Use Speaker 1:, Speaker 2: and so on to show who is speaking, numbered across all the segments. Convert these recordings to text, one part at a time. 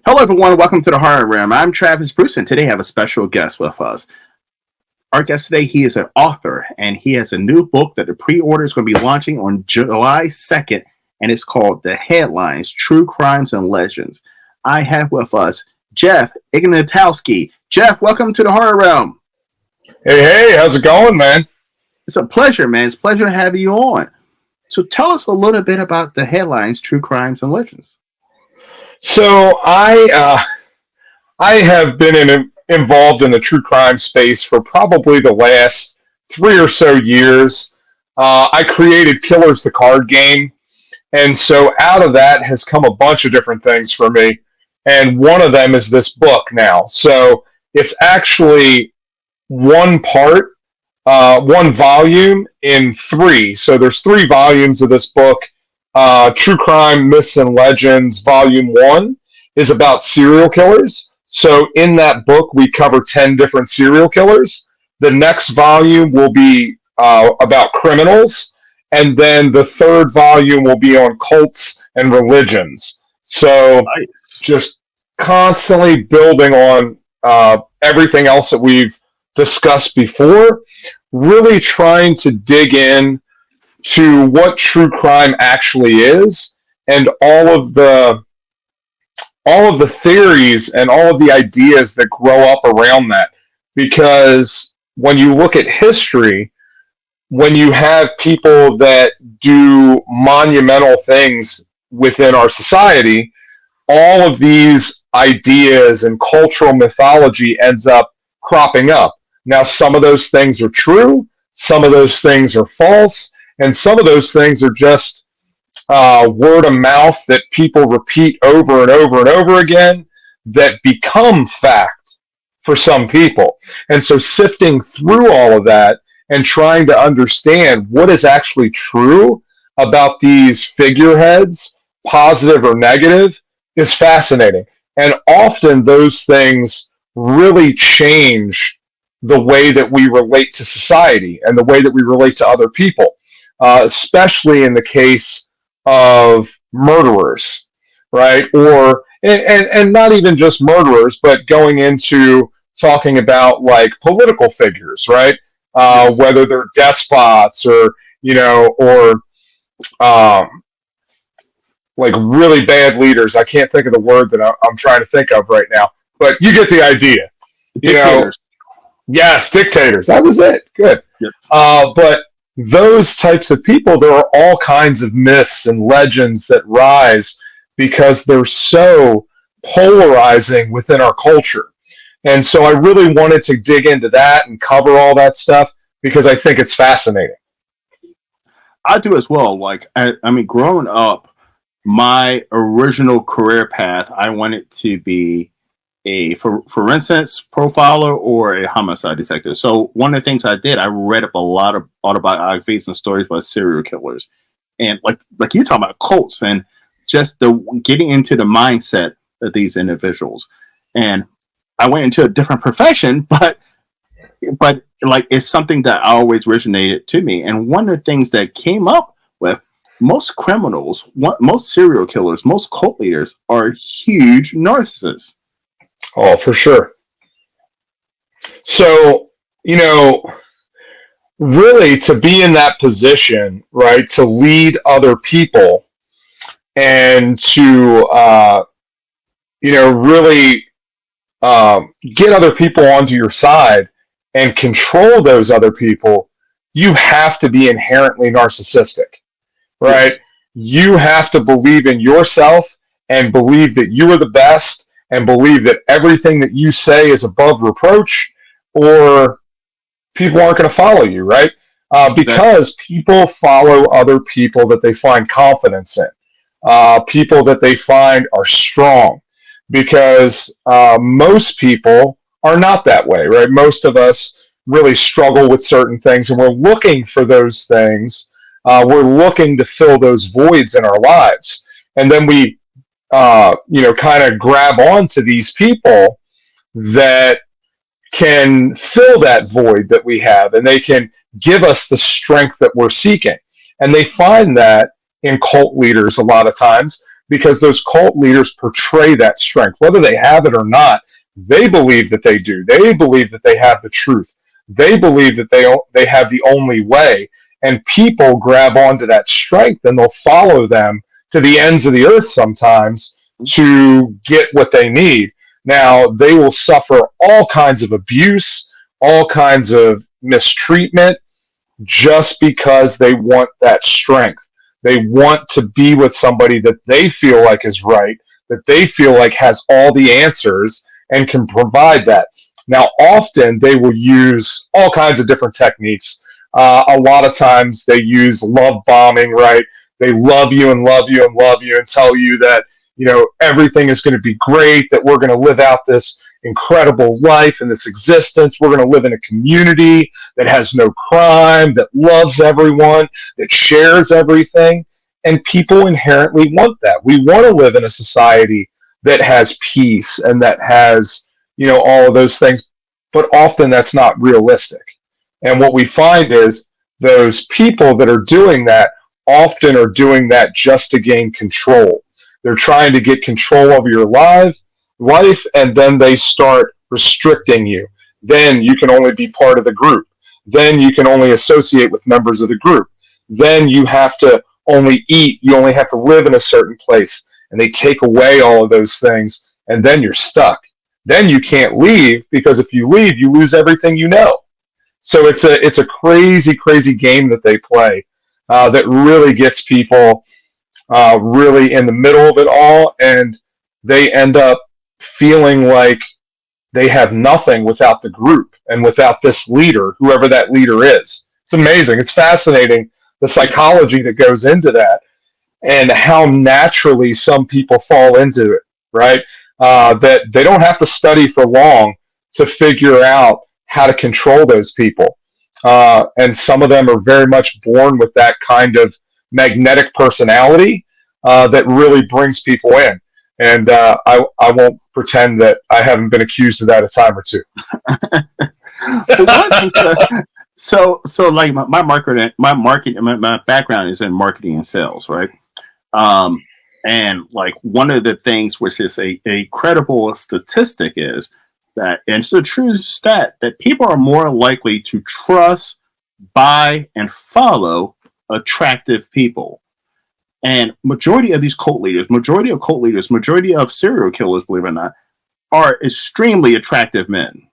Speaker 1: Hello, everyone. Welcome to the Horror Realm. I'm Travis Bruce, and today I have a special guest with us. Our guest today, he is an author, and he has a new book that the pre-order is going to be launching on July 2nd, and it's called The Headlines, True Crimes and Legends. I have with us Jeff Ignatowski. Jeff, welcome to the Horror Realm.
Speaker 2: Hey, how's it going, man?
Speaker 1: It's a pleasure, man. It's a pleasure to have you on. So tell us a little bit about The Headlines, True Crimes and Legends.
Speaker 2: So I have been involved in the true crime space for probably the last 3 or so years. I created Killers the card game, and so out of that has come a bunch of different things for me, and one of them is this book now. So it's actually one volume in three. So there's 3 volumes of this book. True Crime, Myths and Legends, Volume 1 is about serial killers. So in that book, we cover 10 different serial killers. The next volume will be about criminals. And then the third volume will be on cults and religions. So just constantly building on everything else that we've discussed before, really trying to dig in to what true crime actually is, and all of the theories and all of the ideas that grow up around that. Because when you look at history, when you have people that do monumental things within our society, all of these ideas and cultural mythology ends up cropping up. Now, some of those things are true, some of those things are false, and some of those things are just word of mouth that people repeat over and over and over again that become fact for some people. And so sifting through all of that and trying to understand what is actually true about these figureheads, positive or negative, is fascinating. And often those things really change the way that we relate to society and the way that we relate to other people. Especially in the case of murderers, right? Or and not even just murderers, but going into talking about like political figures, right? Whether they're despots or like really bad leaders. I can't think of the word that I'm trying to think of right now, but you get the idea.
Speaker 1: Dictators.
Speaker 2: Yes, dictators. That was it. Good.
Speaker 1: Yes.
Speaker 2: But those types of people, there are all kinds of myths and legends that rise because they're so polarizing within our culture. And so I really wanted to dig into that and cover all that stuff because I think it's fascinating.
Speaker 1: I do as well. Like, I mean, growing up, my original career path, I wanted to be a forensics profiler or a homicide detective. So one of the things I did, I read up a lot of autobiographies and stories about serial killers, and like you talking about cults and just the getting into the mindset of these individuals. And I went into a different profession, but like it's something that always originated to me. And one of the things that came up with most criminals, most serial killers, most cult leaders are huge narcissists.
Speaker 2: Oh, for sure. So, really to be in that position, right, to lead other people and to, really get other people onto your side and control those other people, you have to be inherently narcissistic, right? Yes. You have to believe in yourself and believe that you are the best and believe that everything that you say is above reproach, or people aren't going to follow you, right? Because people follow other people that they find confidence in, people that they find are strong, because most people are not that way, right? Most of us really struggle with certain things, and we're looking for those things. We're looking to fill those voids in our lives. And then we kind of grab onto these people that can fill that void that we have, and they can give us the strength that we're seeking. And they find that in cult leaders a lot of times because those cult leaders portray that strength. Whether they have it or not, they believe that they do. They believe that they have the truth. They believe that they have the only way. And people grab onto that strength and they'll follow them to the ends of the earth sometimes to get what they need. Now, they will suffer all kinds of abuse, all kinds of mistreatment, just because they want that strength. They want to be with somebody that they feel like is right, that they feel like has all the answers and can provide that. Now, often they will use all kinds of different techniques. A lot of times they use love bombing, right? They love you and love you and love you and tell you that, everything is going to be great, that we're going to live out this incredible life and this existence. We're going to live in a community that has no crime, that loves everyone, that shares everything. And people inherently want that. We want to live in a society that has peace and that has, all of those things. But often that's not realistic. And what we find is those people that are doing that often are doing that just to gain control. They're trying to get control over your life, and then they start restricting you. Then you can only be part of the group. Then you can only associate with members of the group. Then you have to only eat. You only have to live in a certain place. And they take away all of those things, and then you're stuck. Then you can't leave, because if you leave, you lose everything you know. So it's a crazy, crazy game that they play that really gets people really in the middle of it all, and they end up feeling like they have nothing without the group and without this leader, whoever that leader is. It's amazing. It's fascinating, the psychology that goes into that and how naturally some people fall into it, right? That they don't have to study for long to figure out how to control those people. And some of them are very much born with that kind of magnetic personality that really brings people in. And I won't pretend that I haven't been accused of that a time or two.
Speaker 1: So like my background is in marketing and sales, right? And like one of the things, which is a credible statistic, is that, and it's a true stat, that people are more likely to trust, buy, and follow attractive people. And majority of cult leaders, majority of serial killers, believe it or not, are extremely attractive men.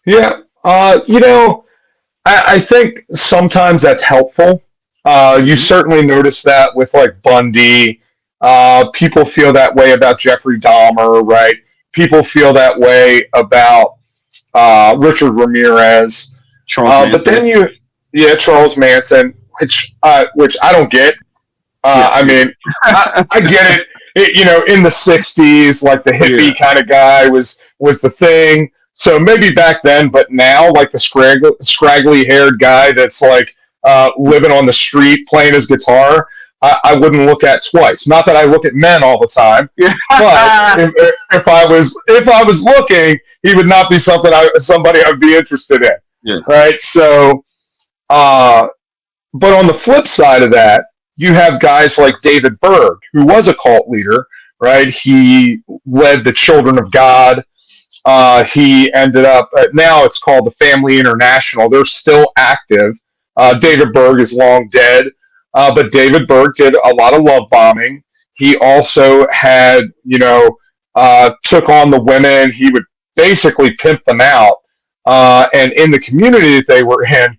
Speaker 2: Yeah. I think sometimes that's helpful. You certainly notice that with like Bundy. People feel that way about Jeffrey Dahmer, right? People feel that way about Richard Ramirez. But then Charles Manson, which I don't get. I mean, I get it. In the 60s, like the hippie kind of guy was the thing. So maybe back then, but now, like the scraggly-haired guy that's like living on the street playing his guitar, I wouldn't look at twice. Not that I look at men all the time, but if I was looking, he would not be somebody I'd be interested in.
Speaker 1: Yeah.
Speaker 2: Right. So, but on the flip side of that, you have guys like David Berg, who was a cult leader. Right. He led the Children of God. He ended up, now it's called the Family International. They're still active. David Berg is long dead, but David Berg did a lot of love bombing. He also had, took on the women. He would basically pimp them out. And in the community that they were in,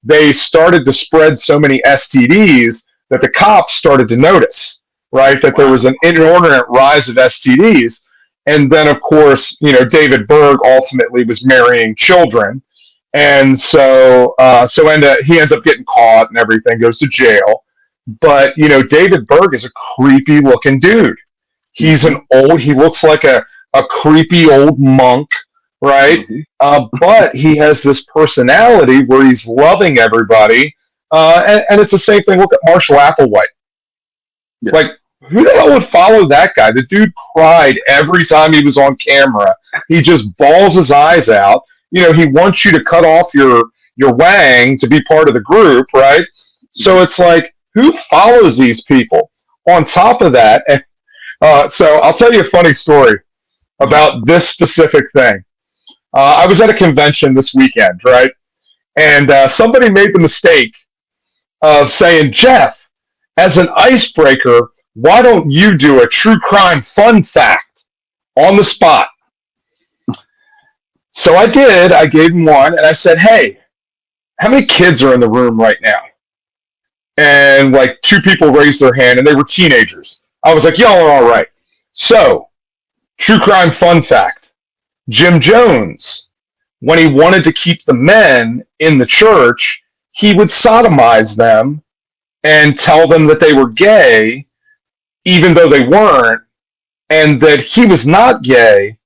Speaker 2: they started to spread so many STDs that the cops started to notice, right, that there was an inordinate rise of STDs. And then, of course, David Berg ultimately was marrying children. And so he ends up getting caught and everything, goes to jail. But, David Berg is a creepy looking dude. He looks like a creepy old monk, right? But he has this personality where he's loving everybody. And it's the same thing. Look at Marshall Applewhite. Yeah. Like, who the hell would follow that guy? The dude cried every time he was on camera. He just bawls his eyes out. He wants you to cut off your wang to be part of the group, right? So it's like, who follows these people? on top of that, so I'll tell you a funny story about this specific thing. I was at a convention this weekend, right? And somebody made the mistake of saying, Jeff, as an icebreaker, why don't you do a true crime fun fact on the spot? So I did. I gave him one, and I said, hey, how many kids are in the room right now? And like two people raised their hand, and they were teenagers. I was like, y'all are all right. So, true crime fun fact. Jim Jones, when he wanted to keep the men in the church, he would sodomize them and tell them that they were gay, even though they weren't, and that he was not gay,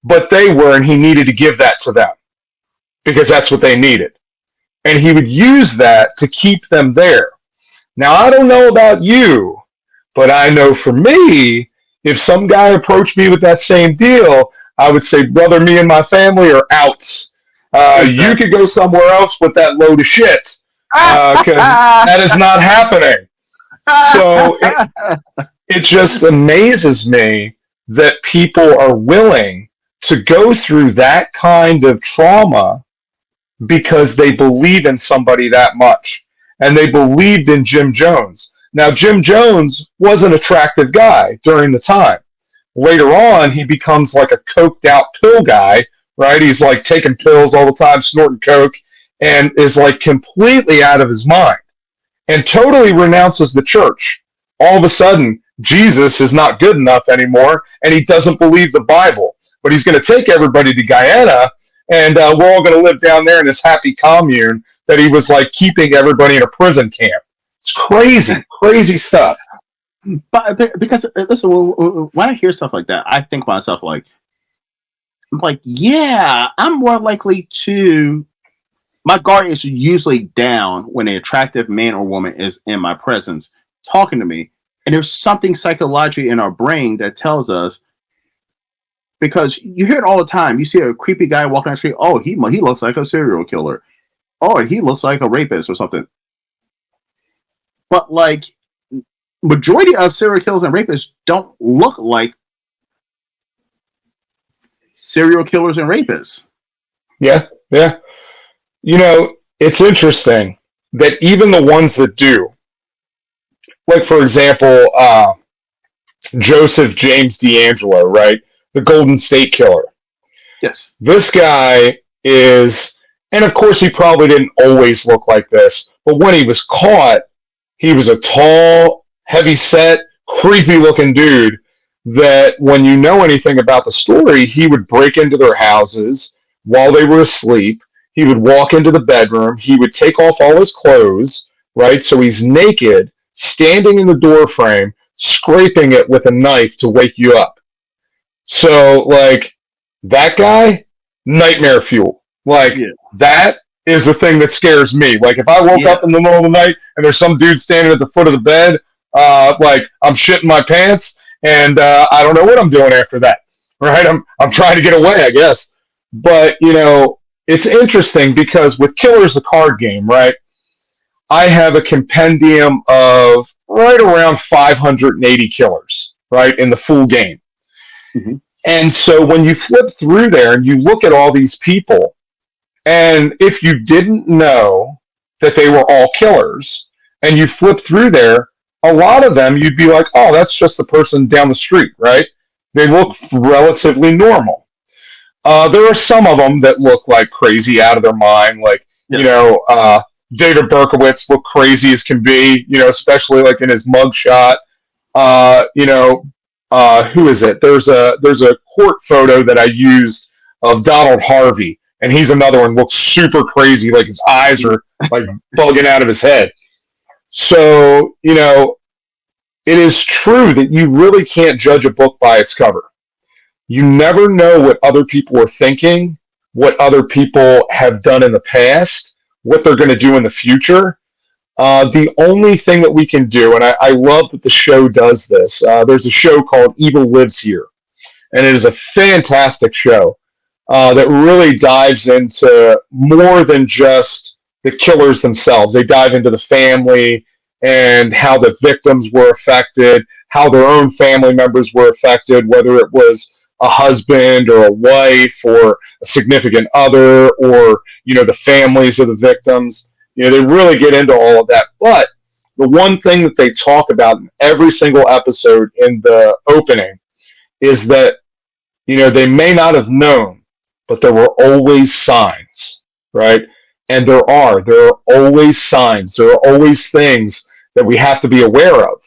Speaker 2: but they were, and he needed to give that to them because that's what they needed. And he would use that to keep them there. Now, I don't know about you, but I know for me, if some guy approached me with that same deal, I would say, brother, me and my family are out. Exactly. You could go somewhere else with that load of shit, because that is not happening. So it just amazes me that people are willing to go through that kind of trauma because they believe in somebody that much. And they believed in Jim Jones. Now, Jim Jones was an attractive guy during the time. Later on, he becomes like a coked out pill guy, right? He's like taking pills all the time, snorting coke, and is like completely out of his mind and totally renounces the church. All of a sudden, Jesus is not good enough anymore, and he doesn't believe the Bible. But he's going to take everybody to Guyana, and we're all going to live down there in this happy commune that he was like keeping everybody in a prison camp. It's crazy, crazy stuff.
Speaker 1: But because listen, when I hear stuff like that, I think to myself like, yeah, I'm more likely to. My guard is usually down when an attractive man or woman is in my presence talking to me, and there's something psychologically in our brain that tells us. Because you hear it all the time. You see a creepy guy walking down the street. Oh, he looks like a serial killer. Oh, he looks like a rapist or something. But like, majority of serial killers and rapists don't look like serial killers and rapists.
Speaker 2: Yeah, yeah. You know, it's interesting that even the ones that do, like for example, Joseph James D'Angelo, right? The Golden State Killer.
Speaker 1: Yes.
Speaker 2: This guy is, and of course he probably didn't always look like this, but when he was caught, he was a tall, heavy-set, creepy-looking dude that when you know anything about the story, he would break into their houses while they were asleep. He would walk into the bedroom. He would take off all his clothes, right? So he's naked, standing in the doorframe, scraping it with a knife to wake you up. So, like, that guy, nightmare fuel. Like, that is the thing that scares me. Like, if I woke up in the middle of the night and there's some dude standing at the foot of the bed, like, I'm shitting my pants, and I don't know what I'm doing after that, right? I'm trying to get away, I guess. But, you know, it's interesting because with Killer's the card game, right? I have a compendium of right around 580 killers, right, in the full game. Mm-hmm. And so when you flip through there and you look at all these people, and if you didn't know that they were all killers, and you flip through there, a lot of them you'd be like, oh, that's just the person down the street, right? They look relatively normal. There are some of them that look like crazy out of their mind, like, you know, David Berkowitz looked crazy as can be, you know, especially like in his mugshot. You know, who is it? There's a court photo that I used of Donald Harvey, and he's another one, looks super crazy, like his eyes are like bugging out of his head. So, you know, it is true that you really can't judge a book by its cover. You never know what other people are thinking, what other people have done in the past, what they're going to do in the future. The only thing that we can do, and I love that the show does this, there's a show called Evil Lives Here, and it is a fantastic show that really dives into more than just the killers themselves. They dive into the family and how the victims were affected, how their own family members were affected, whether it was a husband or a wife or a significant other, or the families of the victims. They really get into all of that. But the one thing that they talk about in every single episode in the opening is that they may not have known, but there were always signs, right? And there are always signs. There are always things that we have to be aware of.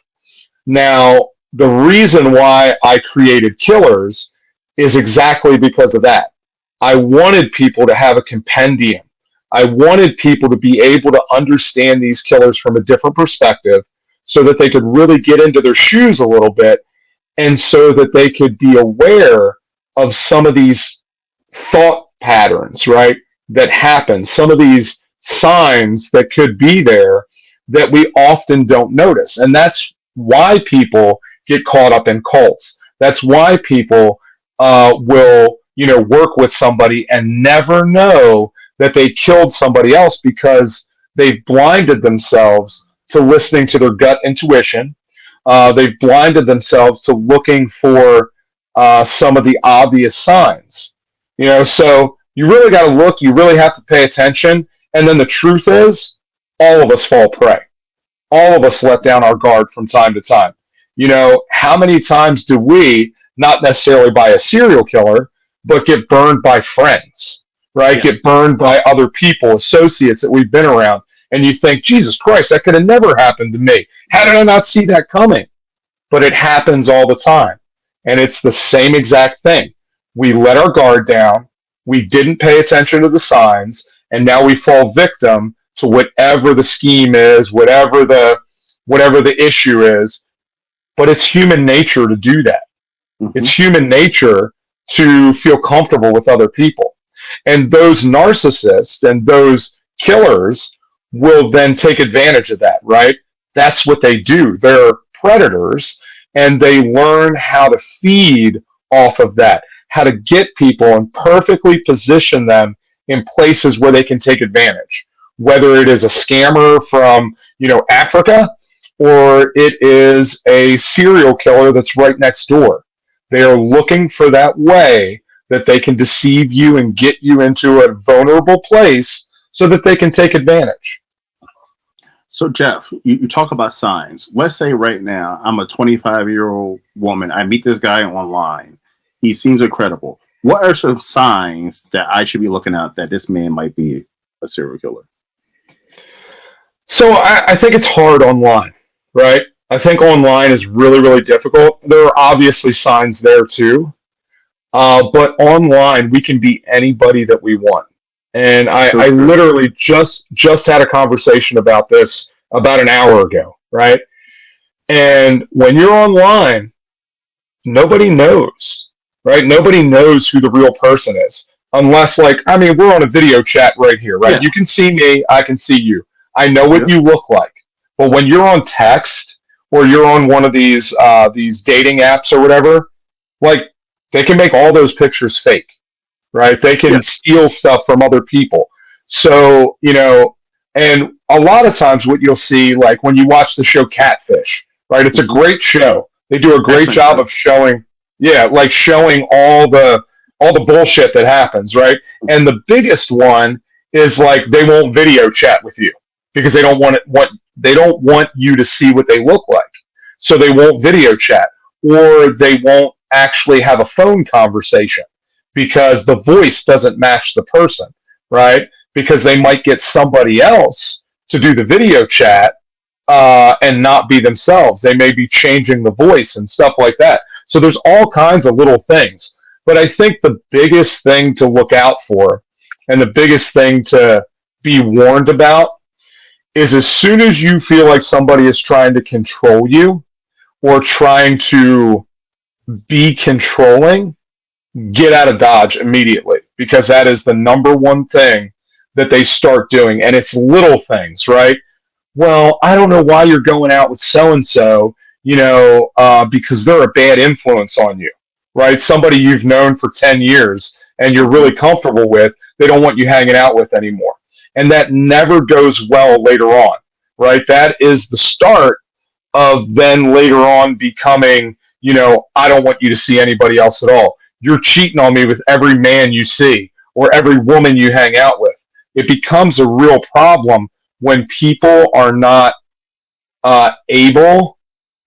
Speaker 2: Now, the reason why I created Killers is exactly because of that. I wanted people to have a compendium. I wanted people to be able to understand these killers from a different perspective so that they could really get into their shoes a little bit, and so that they could be aware of some of these thought patterns, right, that happen, some of these signs that could be there that we often don't notice. And that's why people get caught up in cults. That's why people will, work with somebody and never know that they killed somebody else, because they've blinded themselves to listening to their gut intuition. They've blinded themselves to looking for some of the obvious signs. So you really got to look. You really have to pay attention. And then the truth is, all of us fall prey. All of us let down our guard from time to time. How many times do we, not necessarily by a serial killer, but get burned by friends, right?
Speaker 1: Yeah.
Speaker 2: Get burned by other people, associates that we've been around. And you think, Jesus Christ, that could have never happened to me. How did I not see that coming? But it happens all the time. And it's the same exact thing. We let our guard down. We didn't pay attention to the signs. And now we fall victim to whatever the scheme is, whatever the issue is. But it's human nature to do that.
Speaker 1: Mm-hmm.
Speaker 2: It's human nature to feel comfortable with other people. And those narcissists and those killers will then take advantage of that, right? That's what they do. They're predators, and they learn how to feed off of that, how to get people and perfectly position them in places where they can take advantage, whether it is a scammer from, Africa, or it is a serial killer that's right next door. They are looking for that way that they can deceive you and get you into a vulnerable place so that they can take advantage.
Speaker 1: So, Jeff, you talk about signs. Let's say right now I'm a 25-year-old woman. I meet this guy online. He seems incredible. What are some signs that I should be looking at that this man might be a serial killer?
Speaker 2: So I think it's hard online, right? I think online is really, really difficult. There are obviously signs there too. But online, we can be anybody that we want. And I literally just had a conversation about this about an hour ago, right? And when you're online, nobody knows, right? Nobody knows who the real person is. Unless, we're on a video chat right here, right? Yeah. You can see me, I can see you. I know what you look like. But when you're on text, or you're on one of these dating apps or whatever, they can make all those pictures fake. Right? They can steal stuff from other people. So, and a lot of times what you'll see, like when you watch the show Catfish, right? It's a great show. They do a great job of showing all the bullshit that happens, right? And the biggest one is they won't video chat with you because they don't want you to see what they look like. So they won't video chat, or they won't actually have a phone conversation, because the voice doesn't match the person, right? Because they might get somebody else to do the video chat and not be themselves. They may be changing the voice and stuff like that. So there's all kinds of little things. But I think the biggest thing to look out for, and the biggest thing to be warned about, is as soon as you feel like somebody is trying to control you or trying to be controlling, get out of Dodge immediately, because that is the number one thing that they start doing. And it's little things, right? Well, I don't know why you're going out with so-and-so, because they're a bad influence on you, right? Somebody you've known for 10 years and you're really comfortable with, they don't want you hanging out with anymore. And that never goes well later on, right? That is the start of then later on becoming, I don't want you to see anybody else at all. You're cheating on me with every man you see or every woman you hang out with. It becomes a real problem when people are not able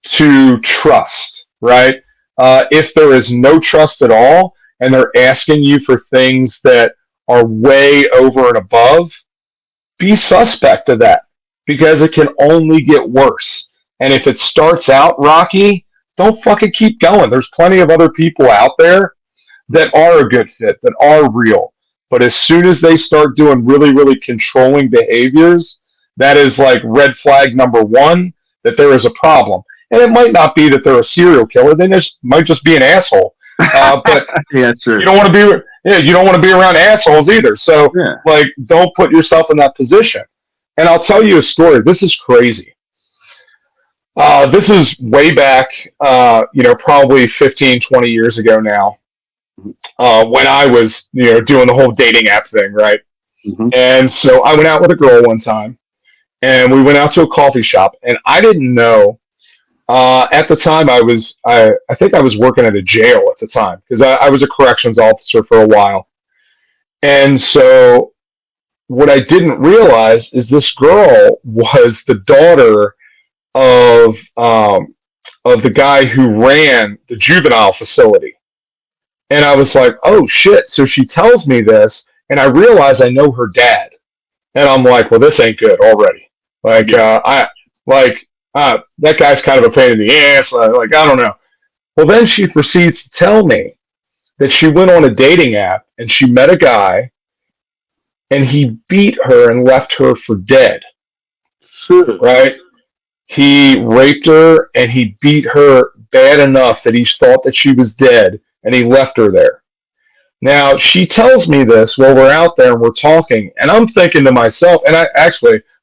Speaker 2: to trust, right? If there is no trust at all and they're asking you for things that are way over and above, be suspect of that because it can only get worse. And if it starts out rocky, don't fucking keep going. There's plenty of other people out there that are a good fit, that are real. But as soon as they start doing really, really controlling behaviors, that is like red flag number one, that there is a problem. And it might not be that they're a serial killer; they might just be an asshole. But
Speaker 1: Yeah, that's true.
Speaker 2: you don't want to be, you don't want to be around assholes either. So,
Speaker 1: Yeah.
Speaker 2: don't put yourself in that position. And I'll tell you a story. This is crazy. This is way back, probably 15, 20 years ago now, when I was, doing the whole dating app thing, right?
Speaker 1: Mhm.
Speaker 2: And so I went out with a girl one time, and we went out to a coffee shop, and I didn't know. At the time, I think I was working at a jail at the time because I was a corrections officer for a while, and so what I didn't realize is this girl was the daughter of the guy who ran the juvenile facility. And I was like, oh shit. So she tells me this, and I realize I know her dad. And I'm like, well, this ain't good already. Like, that guy's kind of a pain in the ass. I don't know. Well, then she proceeds to tell me that she went on a dating app and she met a guy and he beat her and left her for dead.
Speaker 1: Sure.
Speaker 2: Right? He raped her and he beat her bad enough that he thought that she was dead and he left her there. Now, she tells me this while we're out there and we're talking, and I'm thinking to myself, and I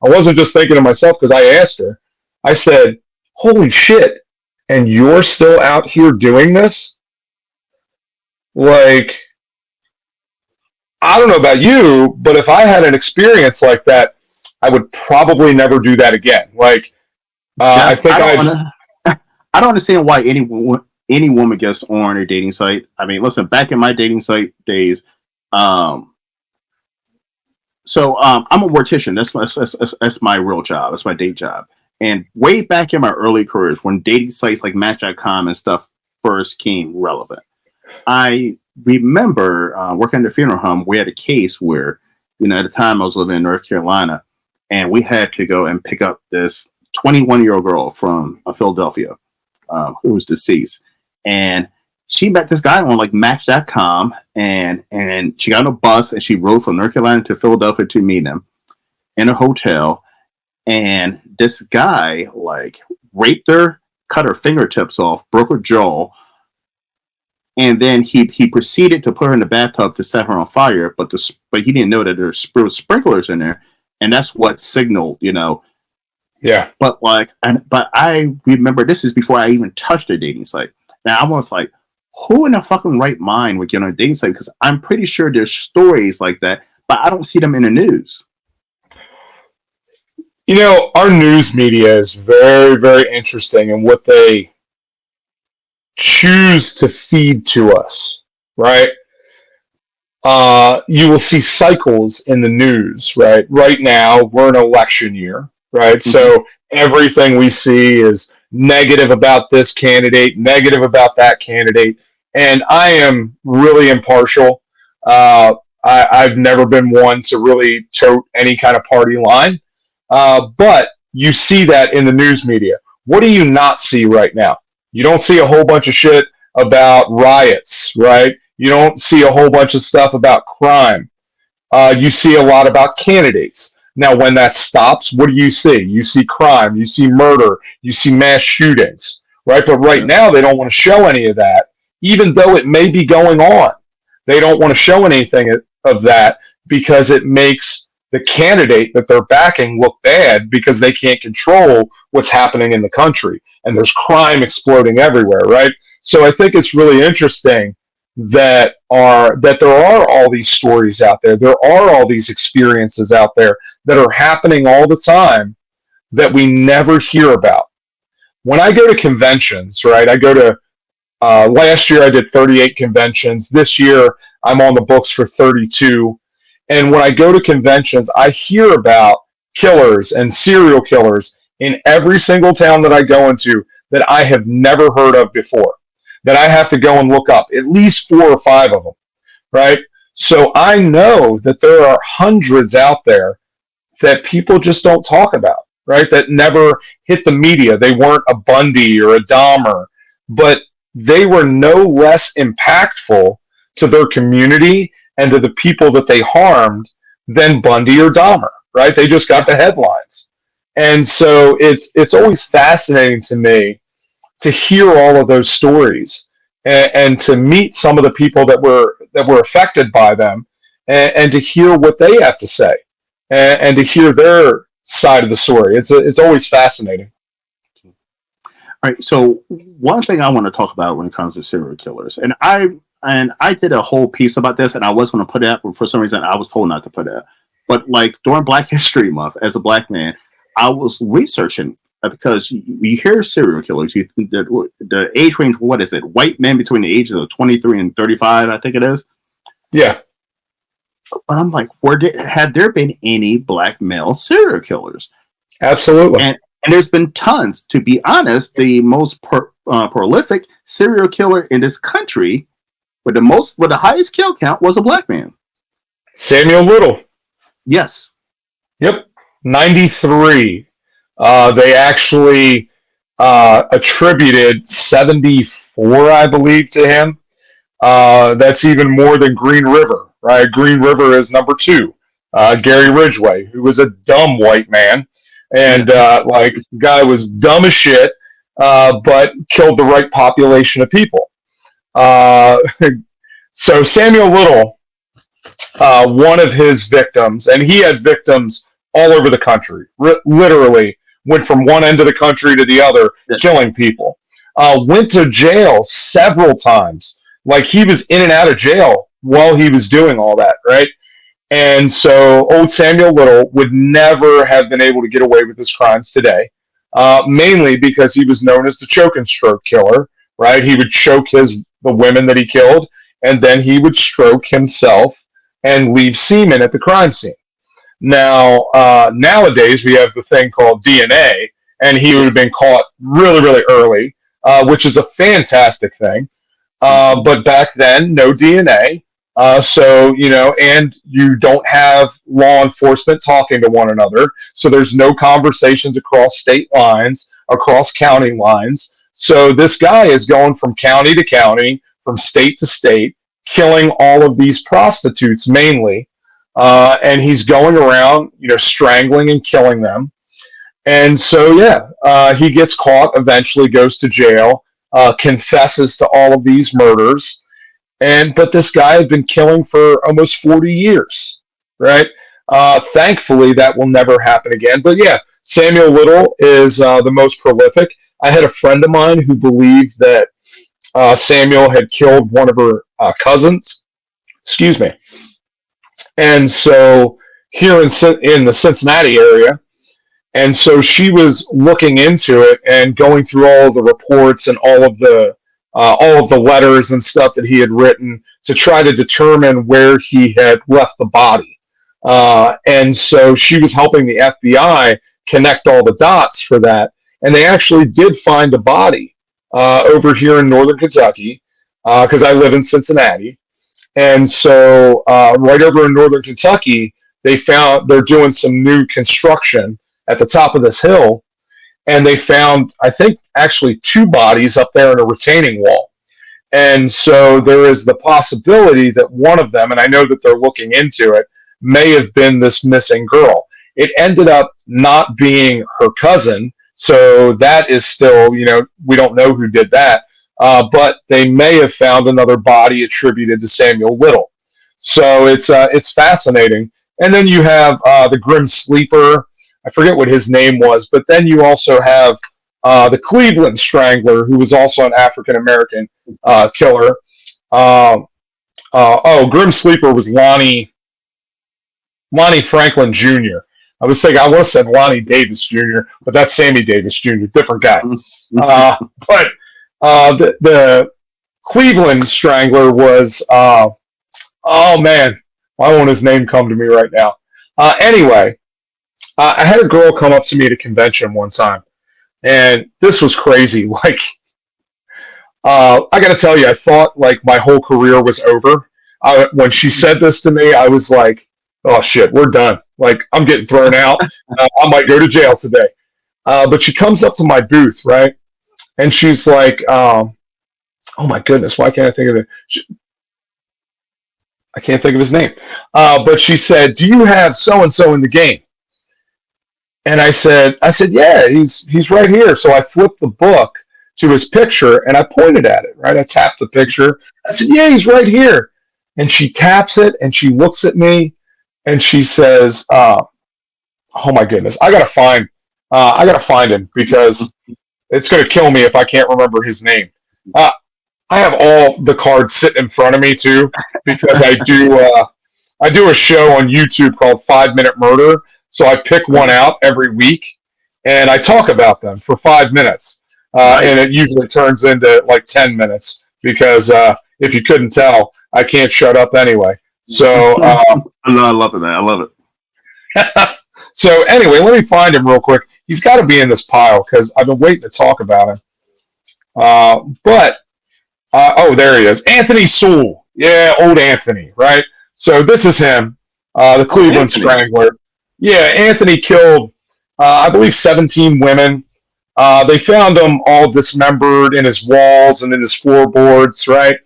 Speaker 2: wasn't just thinking to myself because I asked her, I said, holy shit, and you're still out here doing this? Like, I don't know about you, but if I had an experience like that, I would probably never do that again. Like, I think
Speaker 1: I don't understand why any woman gets on a dating site. I mean, listen, back in my dating site days, I'm a mortician. That's my real job. That's my day job. And way back in my early careers, when dating sites like Match.com and stuff first came relevant, I remember working at the funeral home. We had a case where, at the time I was living in North Carolina, and we had to go and pick up this 21-year-old girl from Philadelphia who was deceased. And she met this guy on like Match.com, and she got on a bus and she rode from North Carolina to Philadelphia to meet him in a hotel. And this guy like raped her, cut her fingertips off, broke her jaw, and then he proceeded to put her in the bathtub to set her on fire. But he didn't know that there were sprinklers in there, and that's what signaled,
Speaker 2: Yeah.
Speaker 1: But I remember this is before I even touched a dating site. Now I was like, who in their fucking right mind would get on a dating site? Because I'm pretty sure there's stories like that, but I don't see them in the news.
Speaker 2: Our news media is very, very interesting in what they choose to feed to us, right? You will see cycles in the news, right? Right now, we're in election year, right? Mm-hmm. So everything we see is negative about this candidate, negative about that candidate. And I am really impartial. I've never been one to really tote any kind of party line. But you see that in the news media. What do you not see right now? You don't see a whole bunch of shit about riots, right? You don't see a whole bunch of stuff about crime. You see a lot about candidates. Now, when that stops, what do you see? You see crime, you see murder, you see mass shootings, right? But right now, they don't want to show any of that, even though it may be going on. They don't want to show anything of that because it makes the candidate that they're backing look bad because they can't control what's happening in the country. And there's crime exploding everywhere, right? So I think it's really interesting that there are all these stories out there. There are all these experiences out there that are happening all the time that we never hear about. When I go to conventions, right? I go to last year I did 38 conventions. This year I'm on the books for 32. And when I go to conventions, I hear about killers and serial killers in every single town that I go into that I have never heard of before, that I have to go and look up, at least 4 or 5 of them, right? So I know that there are hundreds out there that people just don't talk about, right? That never hit the media. They weren't a Bundy or a Dahmer, but they were no less impactful to their community and to the people that they harmed than Bundy or Dahmer, right? They just got the headlines. And so it's always fascinating to me to hear all of those stories and to meet some of the people that were affected by them and to hear what they have to say and to hear their side of the story. It's always fascinating.
Speaker 1: All right. So one thing I want to talk about when it comes to serial killers, and I did a whole piece about this, and I was going to put it up, but for some reason I was told not to put it up. But like during Black History Month, as a black man, I was researching because you hear serial killers, you think that the age range, what is it? White men between the ages of 23 and 35, I think it is.
Speaker 2: Yeah.
Speaker 1: But I'm like, had there been any black male serial killers?
Speaker 2: Absolutely.
Speaker 1: And there's been tons. To be honest, the most prolific serial killer in this country, with the highest kill count, was a black man.
Speaker 2: Samuel Little.
Speaker 1: Yes.
Speaker 2: Yep. 93. They actually attributed 74, I believe, to him. That's even more than Green River, right? Green River is number 2. Gary Ridgway, who was a dumb white man, and like the guy was dumb as shit, but killed the right population of people. So Samuel Little, one of his victims, and he had victims all over the country, literally went from one end of the country to the other, killing people. Went to jail several times. Like, he was in and out of jail while he was doing all that, right? And so old Samuel Little would never have been able to get away with his crimes today, mainly because he was known as the choke and stroke killer, right? He would choke the women that he killed, and then he would stroke himself and leave semen at the crime scene. Now, nowadays, we have the thing called DNA, and he would have been caught really, really early, which is a fantastic thing. But back then, no DNA. So, and you don't have law enforcement talking to one another. So there's no conversations across state lines, across county lines. So this guy is going from county to county, from state to state, killing all of these prostitutes mainly. And he's going around, strangling and killing them. And so, he gets caught, eventually goes to jail, confesses to all of these murders. But this guy had been killing for almost 40 years, right? Thankfully, that will never happen again. But Samuel Little is the most prolific. I had a friend of mine who believed that Samuel had killed one of her cousins. Excuse me. And so here in the Cincinnati area, and so she was looking into it and going through all of the reports and all of the letters and stuff that he had written to try to determine where he had left the body. And so she was helping the FBI connect all the dots for that. And they actually did find a body over here in northern Kentucky, because I live in Cincinnati. And so right over in northern Kentucky, they're doing some new construction at the top of this hill. And they found, I think, actually 2 bodies up there in a retaining wall. And so there is the possibility that one of them, and I know that they're looking into it, may have been this missing girl. It ended up not being her cousin. So that is still, we don't know who did that. But they may have found another body attributed to Samuel Little. So it's fascinating. And then you have the Grim Sleeper. I forget what his name was. But then you also have the Cleveland Strangler, who was also an African-American killer. Grim Sleeper was Lonnie Franklin Jr. I was thinking I would have said Lonnie Davis Jr., but that's Sammy Davis Jr., different guy. But the Cleveland Strangler was, oh man, why won't his name come to me right now? Anyway, I had a girl come up to me at a convention one time, and this was crazy. Like, I got to tell you, I thought like my whole career was over. When she said this to me, I was like, "Oh shit, we're done. Like, I'm getting thrown out. I might go to jail today." But she comes up to my booth, right, and she's like, "Oh my goodness, why can't I think of it?" I can't think of his name. But she said, "Do you have so and so in the game?" And I said, "Yeah, he's right here." So I flipped the book to his picture and I pointed at it. Right, I tapped the picture. I said, "Yeah, he's right here." And she taps it and she looks at me and she says, "Oh my goodness, I gotta find him because it's gonna kill me if I can't remember his name." I have all the cards sitting in front of me too because I do a show on YouTube called 5 Minute Murder. So I pick one out every week and I talk about them for 5 minutes, and it usually turns into like 10 minutes because if you couldn't tell, I can't shut up anyway. So
Speaker 1: I love it, man. I love it.
Speaker 2: So anyway, let me find him real quick. He's got to be in this pile because I've been waiting to talk about him. But oh, there he is. Anthony Sewell. Yeah, old Anthony, right? So this is him, the Cleveland Strangler. Yeah, Anthony killed, I believe, 17 women. They found them all dismembered in his walls and in his floorboards, right?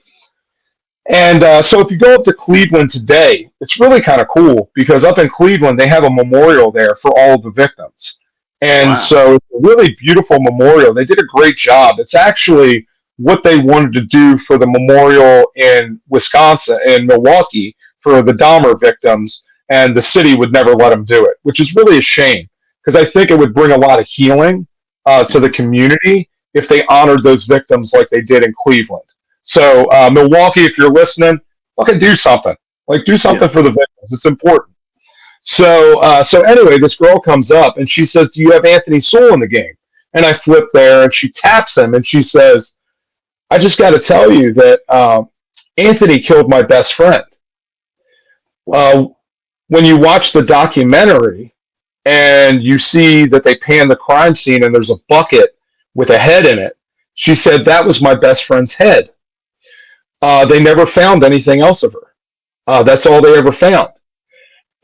Speaker 2: And so if you go up to Cleveland today, it's really kind of cool because up in Cleveland, they have a memorial there for all of the victims. And so it's a really beautiful memorial. They did a great job. It's actually what they wanted to do for the memorial in Wisconsin, in Milwaukee, for the Dahmer victims, and the city would never let them do it, which is really a shame because I think it would bring a lot of healing to the community if they honored those victims like they did in Cleveland. So Milwaukee, if you're listening, fucking do something. Like, do something for the victims. It's important. So anyway, this girl comes up and she says, "Do you have Anthony Sewell in the game?" And I flip there and she taps him and she says, "I just got to tell you that Anthony killed my best friend." When you watch the documentary and you see that they pan the crime scene and there's a bucket with a head in it, she said, "That was my best friend's head." They never found anything else of her. That's all they ever found.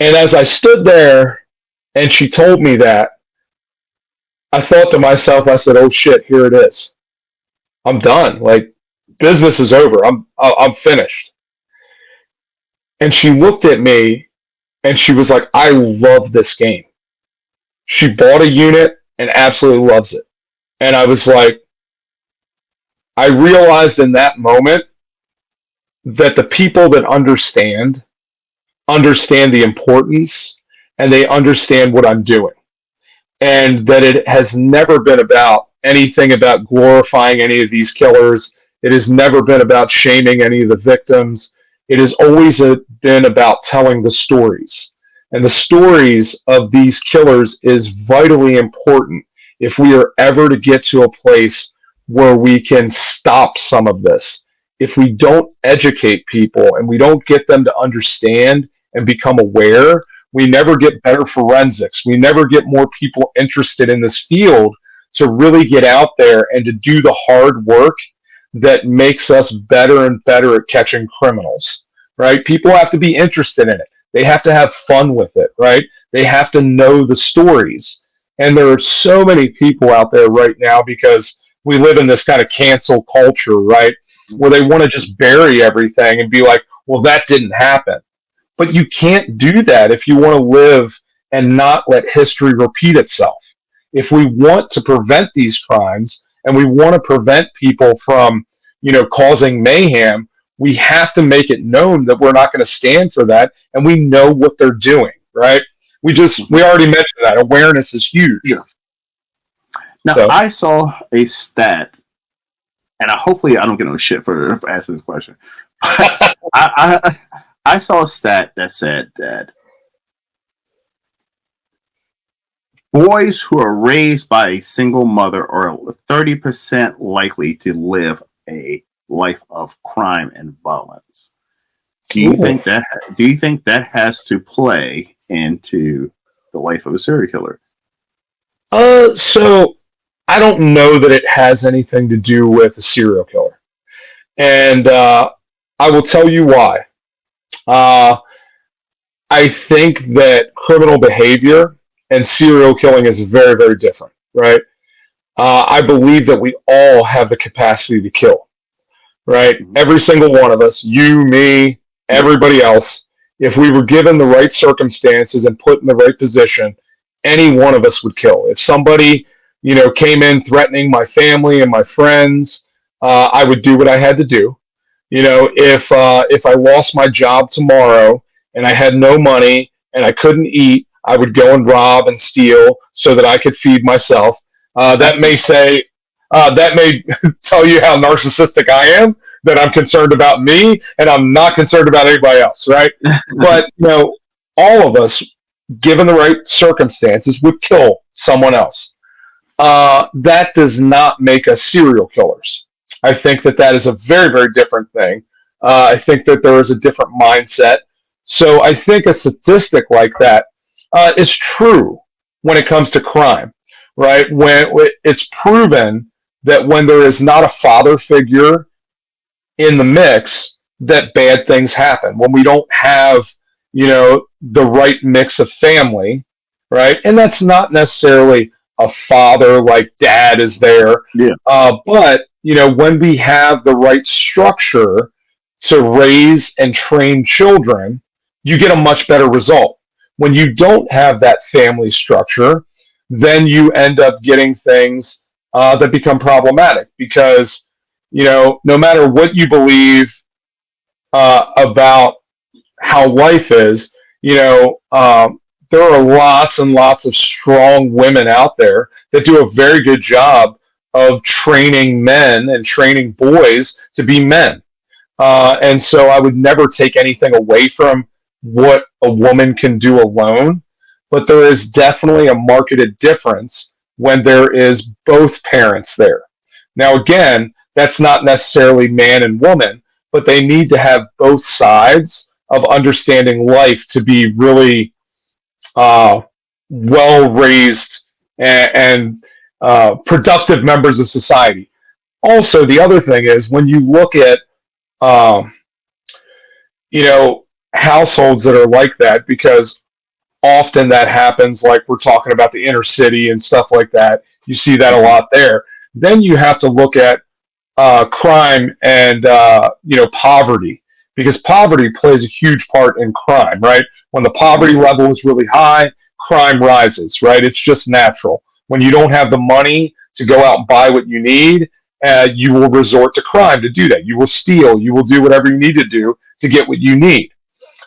Speaker 2: And as I stood there and she told me that, I thought to myself, I said, "Oh shit, here it is. I'm done. Like, business is over. I'm finished." And she looked at me and she was like, "I love this game." She bought a unit and absolutely loves it. And I was like, I realized in that moment that the people that understand the importance and they understand what I'm doing. And that it has never been about anything about glorifying any of these killers. It has never been about shaming any of the victims. It has always been about telling the stories. And the stories of these killers is vitally important if we are ever to get to a place where we can stop some of this. If we don't educate people and we don't get them to understand and become aware, we never get better forensics. We never get more people interested in this field to really get out there and to do the hard work that makes us better and better at catching criminals, right? People have to be interested in it. They have to have fun with it, right? They have to know the stories. And there are so many people out there right now because we live in this kind of cancel culture, right? Where they want to just bury everything and be like, well, that didn't happen. But you can't do that if you want to live and not let history repeat itself. If we want to prevent these crimes and we want to prevent people from, causing mayhem, we have to make it known that we're not going to stand for that, and we know what they're doing, right? We already mentioned that awareness is huge.
Speaker 1: Yeah. Now, I saw a stat, and hopefully I don't get no shit for asking this question. I saw a stat that said that Boys who are raised by a single mother are 30% likely to live a life of crime and violence. Do you think that has to play into the life of a serial killer?
Speaker 2: So I don't know that it has anything to do with a serial killer, and I will tell you why. Uh, I think that criminal behavior and serial killing is very, very different, right? I believe that we all have the capacity to kill, right? Every single one of us, you, me, everybody else, if we were given the right circumstances and put in the right position, any one of us would kill. If somebody, came in threatening my family and my friends, I would do what I had to do. If I lost my job tomorrow and I had no money and I couldn't eat, I would go and rob and steal so that I could feed myself. That may tell you how narcissistic I am, that I'm concerned about me and I'm not concerned about anybody else, right? But, all of us, given the right circumstances, would kill someone else. That does not make us serial killers. I think that is a very, very different thing. I think that there is a different mindset. So I think a statistic like that is true when it comes to crime, right? When it's proven that when there is not a father figure in the mix, that bad things happen. When we don't have, the right mix of family, right? And that's not necessarily a father like dad is there.
Speaker 1: Yeah.
Speaker 2: But, when we have the right structure to raise and train children, you get a much better result. When you don't have that family structure, then you end up getting things that become problematic because, no matter what you believe about how life is, there are lots and lots of strong women out there that do a very good job of training men and training boys to be men. And so I would never take anything away from what a woman can do alone, but there is definitely a marketed difference when there is both parents there. Now, again, that's not necessarily man and woman, but they need to have both sides of understanding life to be really well-raised and productive members of society. Also, the other thing is when you look at, households that are like that, because often that happens, like we're talking about the inner city and stuff like that. You see that a lot there. Then you have to look at crime and, poverty, because poverty plays a huge part in crime, right? When the poverty level is really high, crime rises, right? It's just natural. When you don't have the money to go out and buy what you need, you will resort to crime to do that. You will steal. You will do whatever you need to do to get what you need.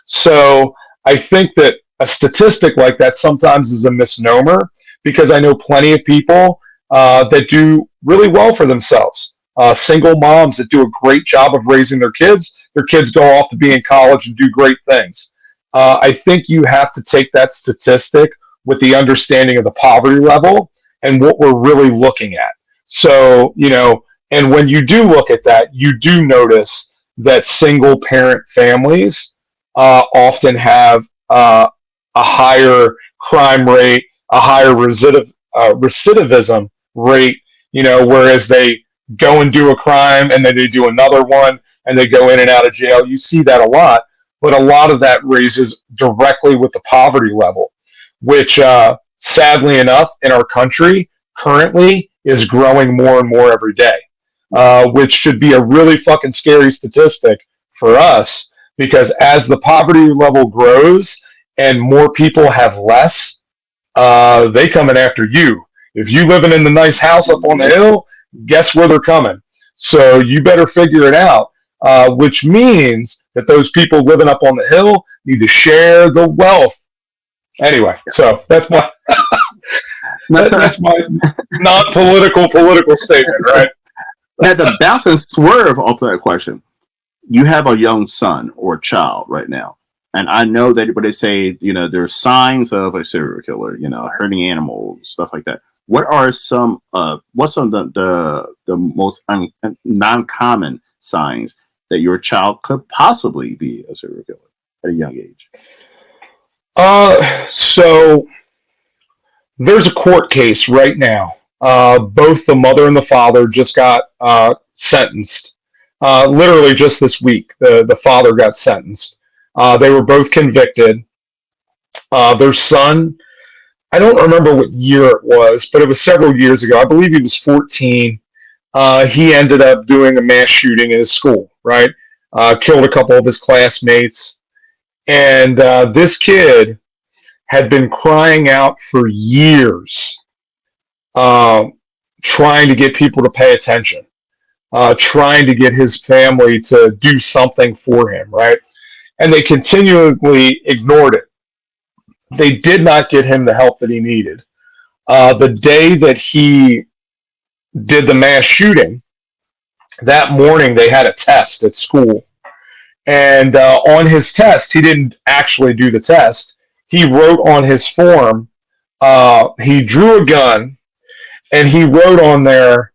Speaker 2: So I think that a statistic like that sometimes is a misnomer, because I know plenty of people that do really well for themselves. Single moms that do a great job of raising their kids. Their kids go off to be in college and do great things. I think you have to take that statistic with the understanding of the poverty level and what we're really looking at. So, and when you do look at that, you do notice that single parent families often have a higher crime rate, a higher recidivism rate, whereas they go and do a crime and then they do another one and they go in and out of jail. You see that a lot, but a lot of that raises directly with the poverty level, which sadly enough in our country currently is growing more and more every day, which should be a really fucking scary statistic for us, because as the poverty level grows and more people have less, they coming after you. If you living in the nice house up on the hill, guess where they're coming. So you better figure it out, which means that those people living up on the hill need to share the wealth. Anyway, so that's my that's my non-political political statement, right?
Speaker 1: Now, to bounce and swerve off that question, you have a young son or child right now. and I know that when they say, there's signs of a serial killer, hurting animals, stuff like that. What are what's some of the most non-common signs that your child could possibly be a serial killer at a young age?
Speaker 2: So there's a court case right now. Both the mother and the father just got sentenced. Literally just this week, the father got sentenced. They were both convicted. Their son, I don't remember what year it was, but it was several years ago. I believe he was 14. He ended up doing a mass shooting in his school, right? Killed a couple of his classmates. And this kid had been crying out for years, trying to get people to pay attention, trying to get his family to do something for him, right? And they continually ignored it. They did not get him the help that he needed. The day that he did the mass shooting, that morning they had a test at school. And on his test, he didn't actually do the test. He wrote on his form, he drew a gun, and he wrote on there,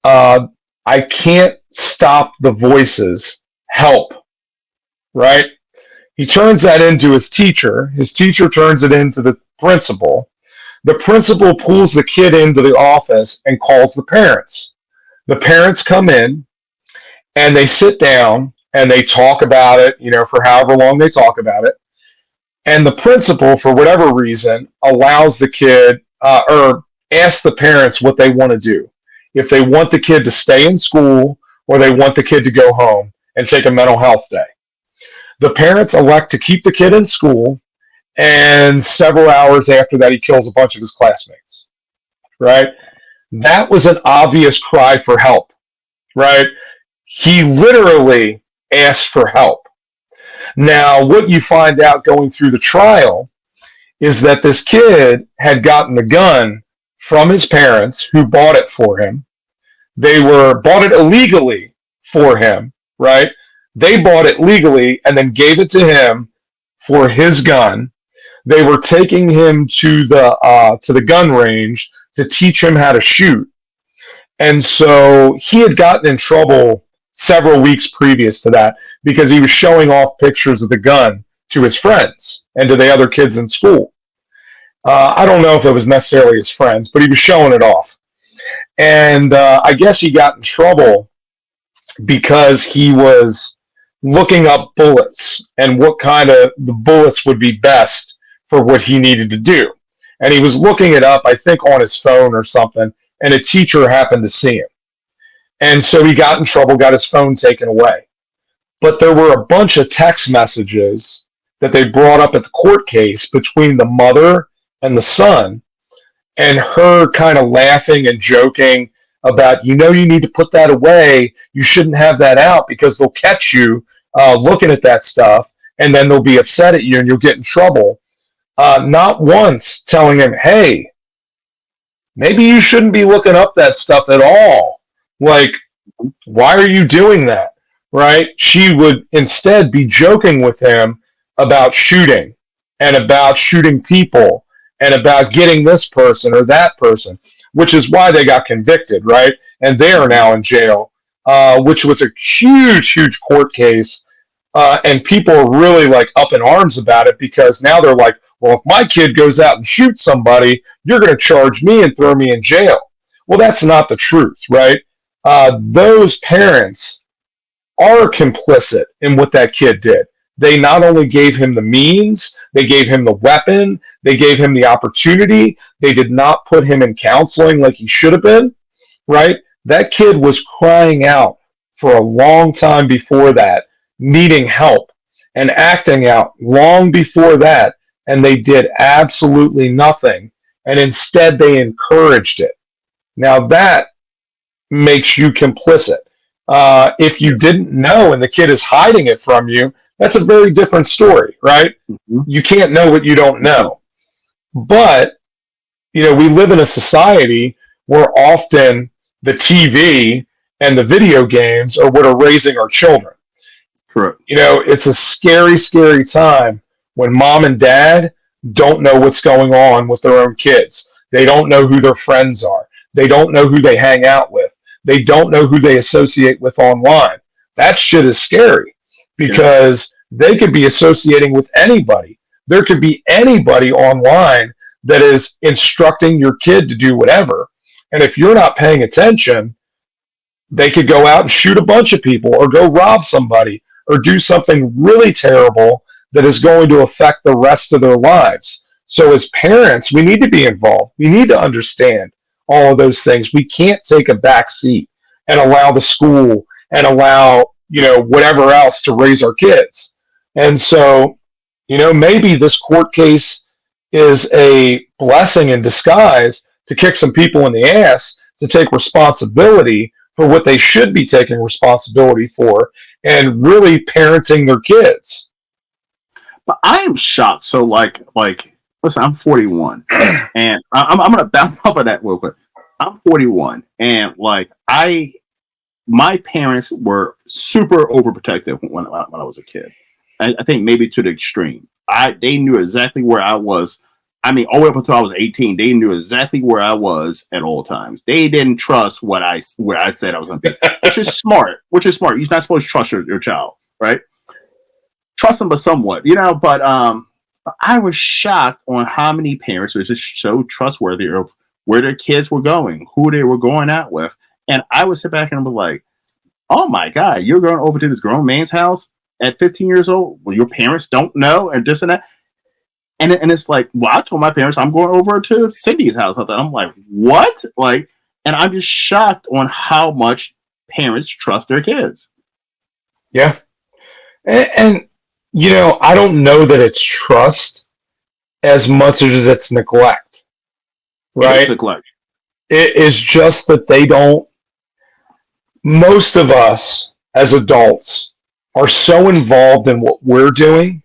Speaker 2: I can't stop the voices, help, right? He turns that into his teacher. His teacher turns it into the principal. The principal pulls the kid into the office and calls the parents. The parents come in, and they sit down, and they talk about it, for however long they talk about it. And the principal, for whatever reason, allows the kid or asks the parents what they want to do. If they want the kid to stay in school or they want the kid to go home and take a mental health day. The parents elect to keep the kid in school, and several hours after that, he kills a bunch of his classmates, right? That was an obvious cry for help, right? He literally asked for help. Now, what you find out going through the trial is that this kid had gotten the gun from his parents who bought it for him. They bought it illegally for him, right? They bought it legally and then gave it to him for his gun. They were taking him to the gun range to teach him how to shoot. And so he had gotten in trouble several weeks previous to that because he was showing off pictures of the gun to his friends and to the other kids in school. I don't know if it was necessarily his friends, but he was showing it off. And I guess he got in trouble because he was looking up bullets and what kind of the bullets would be best for what he needed to do. And he was looking it up, I think, on his phone or something, and a teacher happened to see him. And so he got in trouble, got his phone taken away. But there were a bunch of text messages that they brought up at the court case between the mother and the son, and her kind of laughing and joking about, you need to put that away. You shouldn't have that out because they'll catch you looking at that stuff, and then they'll be upset at you and you'll get in trouble. Not once telling him, hey, maybe you shouldn't be looking up that stuff at all. Like, why are you doing that? Right? She would instead be joking with him about shooting and about shooting people and about getting this person or that person, which is why they got convicted, right? And they are now in jail, which was a huge, huge court case. And people are really like up in arms about it because now they're like, well, if my kid goes out and shoots somebody, you're going to charge me and throw me in jail. Well, that's not the truth, right? Those parents are complicit in what that kid did. They not only gave him the means, they gave him the weapon, they gave him the opportunity. They did not put him in counseling like he should have been, right? That kid was crying out for a long time before that, needing help and acting out long before that, and they did absolutely nothing. And instead, they encouraged it. Now, that makes you complicit. If you didn't know and the kid is hiding it from you, that's a very different story, right? Mm-hmm. You can't know what you don't know. But, we live in a society where often the TV and the video games are what are raising our children.
Speaker 1: Correct.
Speaker 2: It's a scary, scary time when mom and dad don't know what's going on with their own kids. They don't know who their friends are. They don't know who they hang out with. They don't know who they associate with online. That shit is scary because they could be associating with anybody. There could be anybody online that is instructing your kid to do whatever. And if you're not paying attention, they could go out and shoot a bunch of people or go rob somebody or do something really terrible that is going to affect the rest of their lives. So as parents, we need to be involved. We need to understand all of those things. We can't take a back seat and allow the school and allow, whatever else to raise our kids. And so, maybe this court case is a blessing in disguise to kick some people in the ass to take responsibility for what they should be taking responsibility for and really parenting their kids.
Speaker 1: But I am shocked. So listen, I'm 41, and I'm gonna bounce up on that real quick. I'm 41, and my parents were super overprotective when I was a kid. I think maybe to the extreme. They knew exactly where I was. I mean, all the way up until I was 18, they knew exactly where I was at all times. They didn't trust where I said I was going to be, which is smart. You're not supposed to trust your child, right? Trust them, but somewhat, But I was shocked on how many parents were just so trustworthy of where their kids were going, who they were going out with, and I would sit back and be like, "Oh my God, you're going over to this grown man's house at 15 years old? Well, your parents don't know, and this and that." And it's like, well, I told my parents I'm going over to Cindy's house. I'm like, what? And I'm just shocked on how much parents trust their kids.
Speaker 2: Yeah. And I don't know that it's trust as much as it's neglect. Right?
Speaker 1: It's neglect.
Speaker 2: It is just that they don't. Most of us as adults are so involved in what we're doing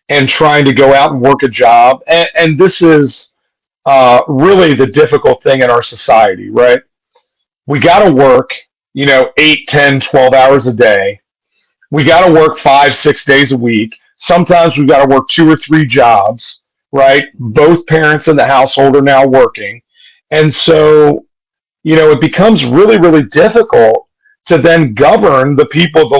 Speaker 2: and trying to go out and work a job. And this is really the difficult thing in our society, right? We got to work, 8, 10, 12 hours a day. We got to work 5, 6 days a week. Sometimes we've got to work 2 or 3 jobs, right? Both parents in the household are now working. And so, it becomes really, really difficult to then govern the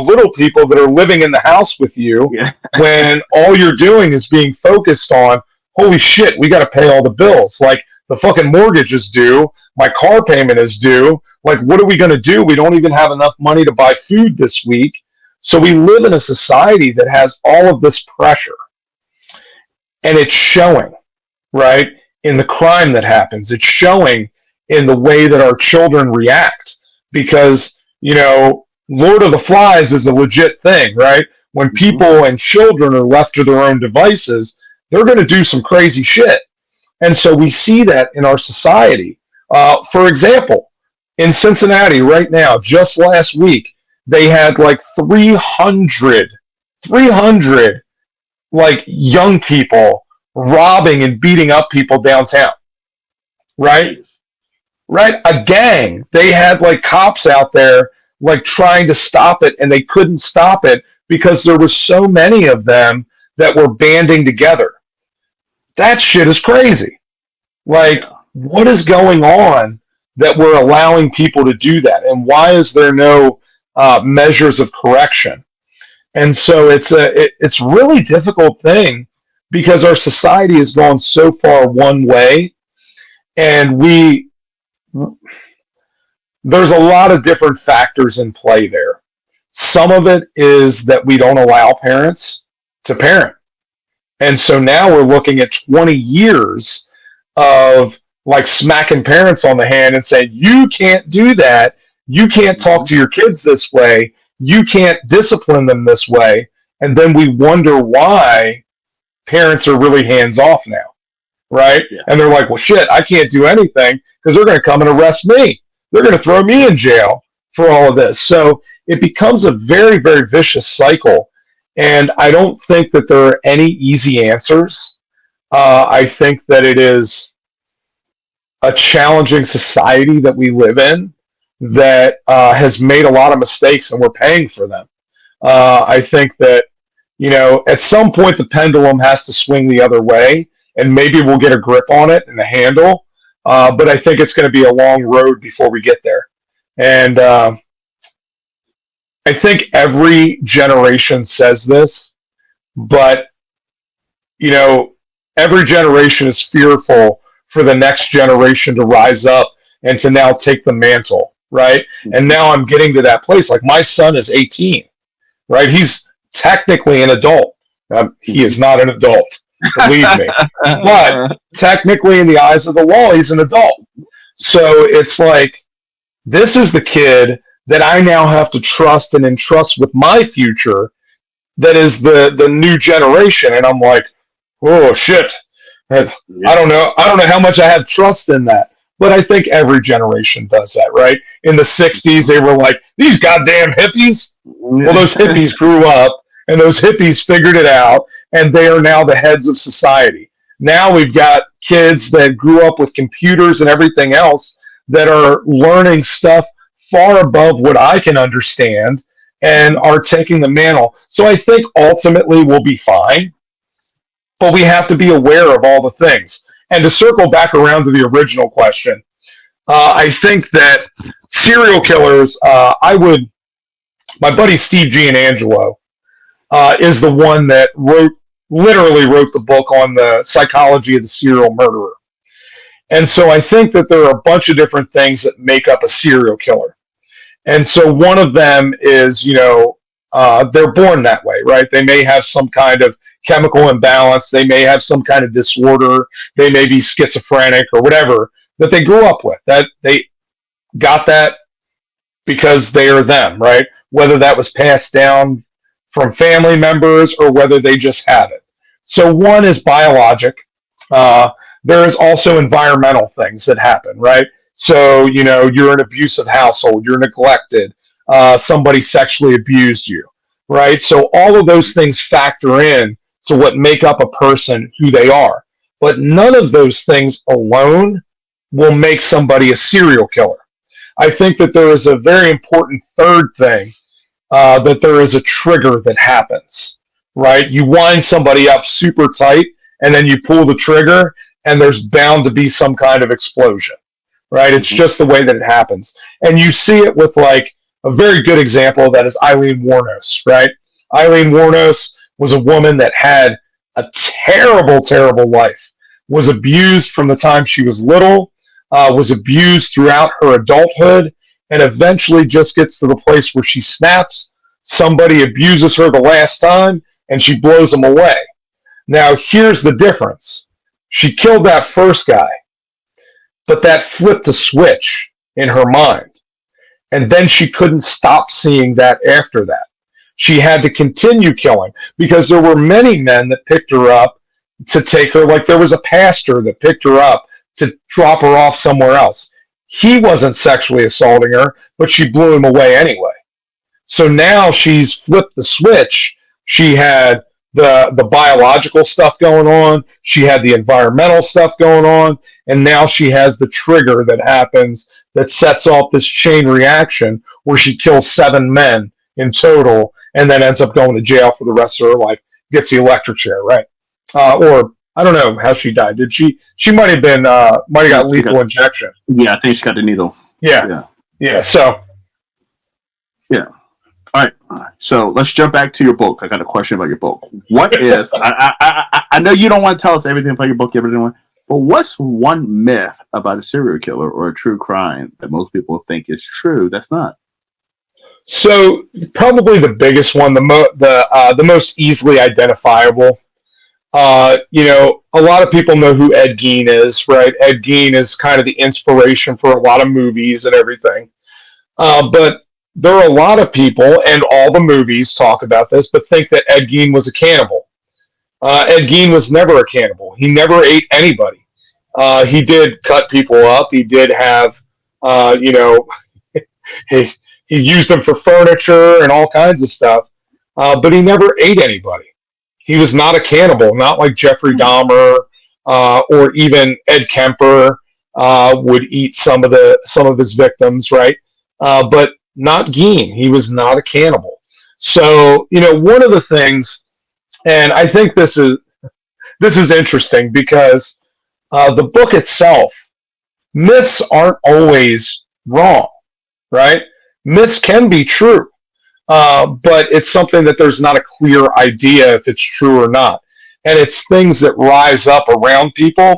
Speaker 2: little people that are living in the house with you when all you're doing is being focused on, holy shit, we got to pay all the bills. Like the fucking mortgage is due. My car payment is due. Like, what are we going to do? We don't even have enough money to buy food this week. So we live in a society that has all of this pressure. And it's showing, right, in the crime that happens. It's showing in the way that our children react because, Lord of the Flies is a legit thing, right? When people and children are left to their own devices, they're going to do some crazy shit. And so we see that in our society. For example, in Cincinnati right now, just last week, they had 300 young people robbing and beating up people downtown, right? Right? A gang. They had cops out there trying to stop it, and they couldn't stop it because there were so many of them that were banding together. That shit is crazy. What is going on that we're allowing people to do that? And why is there no measures of correction? And so it's really difficult thing because our society has gone so far one way, and there's a lot of different factors in play there. Some of it is that we don't allow parents to parent. And so now we're looking at 20 years of smacking parents on the hand and saying, you can't do that. You can't talk to your kids this way. You can't discipline them this way. And then we wonder why parents are really hands off now. Right? Yeah. And they're like, well, shit, I can't do anything because they're going to come and arrest me. They're going to throw me in jail for all of this. So it becomes a very, very vicious cycle. And I don't think that there are any easy answers. I think that it is a challenging society that we live in that has made a lot of mistakes, and we're paying for them. I think that, at some point the pendulum has to swing the other way, and maybe we'll get a grip on it and a handle. But I think it's going to be a long road before we get there. And I think every generation says this, but every generation is fearful for the next generation to rise up and to now take the mantle, right? And now I'm getting to that place. Like, my son is 18, right? He's technically an adult. He is not an adult, believe me. But technically, in the eyes of the law, he's an adult. So it's like, this is the kid that I now have to trust and entrust with my future. That is the new generation. And I'm like, oh shit. I don't know how much I have trust in that. But I think every generation does that, right? In the 60s, they were like, these goddamn hippies. Well, those hippies grew up, and those hippies figured it out, and they are now the heads of society. Now we've got kids that grew up with computers and everything else that are learning stuff far above what I can understand and are taking the mantle. So I think ultimately we'll be fine, but we have to be aware of all the things. And to circle back around to the original question, I think that serial killers, my buddy Steve Gianangelo is the one that literally wrote the book on the psychology of the serial murderer. And so I think that there are a bunch of different things that make up a serial killer. And so one of them is, they're born that way, right? They may have some kind of chemical imbalance. They may have some kind of disorder. They may be schizophrenic or whatever that they grew up with. That they got that because they are them, right? Whether that was passed down from family members or whether they just have it. So one is biologic. There is also environmental things that happen, right? So, you're in an abusive household, you're neglected, somebody sexually abused you, right? So all of those things factor in to what make up a person who they are. But none of those things alone will make somebody a serial killer. I think that there is a very important third thing, that there is a trigger that happens, right? You wind somebody up super tight, and then you pull the trigger, and there's bound to be some kind of explosion, right? It's just the way that it happens. And you see it with, like, a very good example of that is Eileen Wuornos, right? Eileen Wuornos was a woman that had a terrible, terrible life, was abused from the time she was little, was abused throughout her adulthood, and eventually just gets to the place where she snaps. Somebody abuses her the last time, and she blows them away. Now, here's the difference. She killed that first guy, but that flipped a switch in her mind. And then she couldn't stop seeing that after that. She had to continue killing because there were many men that picked her up to take her. Like, there was a pastor that picked her up to drop her off somewhere else. He wasn't sexually assaulting her, but she blew him away anyway. So now she's flipped the switch. She had the biological stuff going on. She had the environmental stuff going on. And now she has the trigger that happens that sets off this chain reaction where she kills 7 men in total and then ends up going to jail for the rest of her life, gets the electric chair, right? Or I don't know how she died. Did she might have been, might have got lethal injection.
Speaker 1: Yeah, I think she got the needle.
Speaker 2: Yeah. So.
Speaker 1: Yeah. All right. So let's jump back to your book. I got a question about your book. What is, I know you don't want to tell us everything about your book, everything, but what's one myth about a serial killer or a true crime that most people think is true that's not?
Speaker 2: So probably the biggest one, the most easily identifiable. A lot of people know who Ed Gein is, right? Ed Gein is kind of the inspiration for a lot of movies and everything. But there are a lot of people, and all the movies talk about this, but think that Ed Gein was a cannibal. Ed Gein was never a cannibal. He never ate anybody. He did cut people up. He did have, he used them for furniture and all kinds of stuff, but he never ate anybody. He was not a cannibal, not like Jeffrey Dahmer or even Ed Kemper would eat some of his victims, right? But not Gein. He was not a cannibal. So, one of the things, and I think this is interesting because the book itself, myths aren't always wrong, right? Myths can be true, but it's something that there's not a clear idea if it's true or not. And it's things that rise up around people,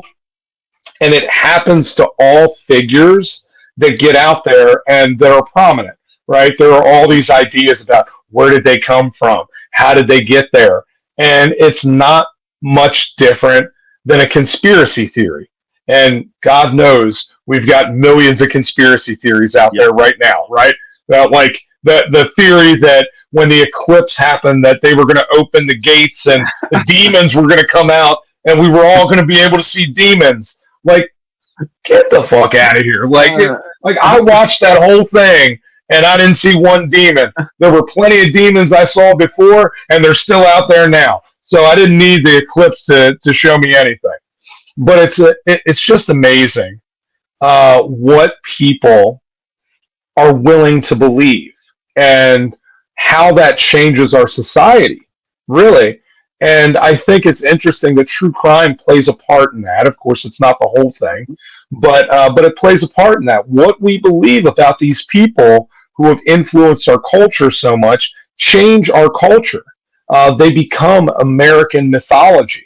Speaker 2: and it happens to all figures that get out there and that are prominent, right? There are all these ideas about where did they come from? How did they get there? And it's not much different than a conspiracy theory. And God knows we've got millions of conspiracy theories out there right now, right? Like the theory that when the eclipse happened, that they were going to open the gates and the demons were going to come out and we were all going to be able to see demons. Like, get the fuck out of here. Like I watched that whole thing and I didn't see one demon. There were plenty of demons I saw before and they're still out there now. So I didn't need the eclipse to show me anything. But it's just amazing what people are willing to believe and how that changes our society, really. And I think it's interesting that true crime plays a part in that. Of course, it's not the whole thing, but it plays a part in that. What we believe about these people who have influenced our culture so much change our culture. They become American mythology.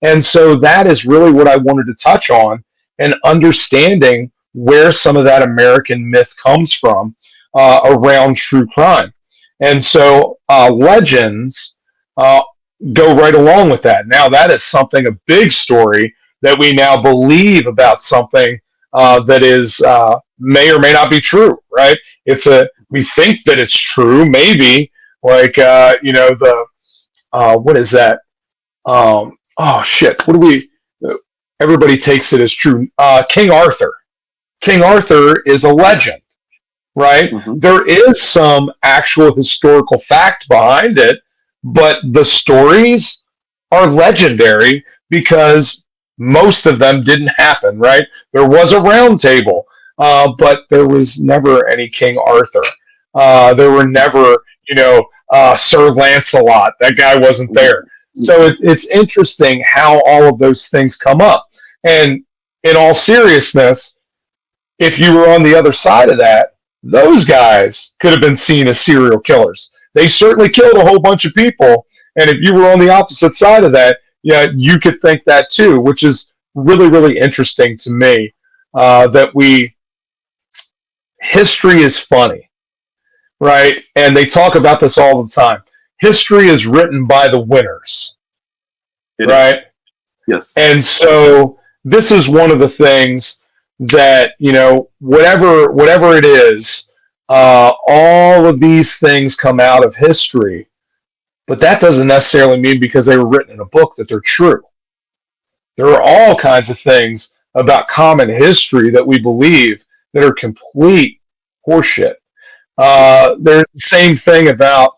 Speaker 2: And so that is really what I wanted to touch on, and understanding where some of that American myth comes from around true crime. And so legends go right along with that. Now, that is something, a big story that we now believe about something that is may or may not be true, right? We think that it's true, maybe, like what is that? Oh shit! What do we? Everybody takes it as true. King Arthur. King Arthur is a legend, right?
Speaker 1: Mm-hmm.
Speaker 2: There is some actual historical fact behind it, but the stories are legendary because most of them didn't happen, right? There was a round table, but there was never any King Arthur. There were never, Sir Lancelot. That guy wasn't there. So it's interesting how all of those things come up. And in all seriousness, if you were on the other side of that, those guys could have been seen as serial killers. They certainly killed a whole bunch of people. And if you were on the opposite side of that, yeah, you could think that too, which is really, really interesting to me. History is funny, right? And they talk about this all the time. History is written by the winners, right?
Speaker 1: Yes.
Speaker 2: And so this is one of the things that, whatever it is, all of these things come out of history, but that doesn't necessarily mean because they were written in a book that they're true. There are all kinds of things about common history that we believe that are complete horseshit. There's the same thing about,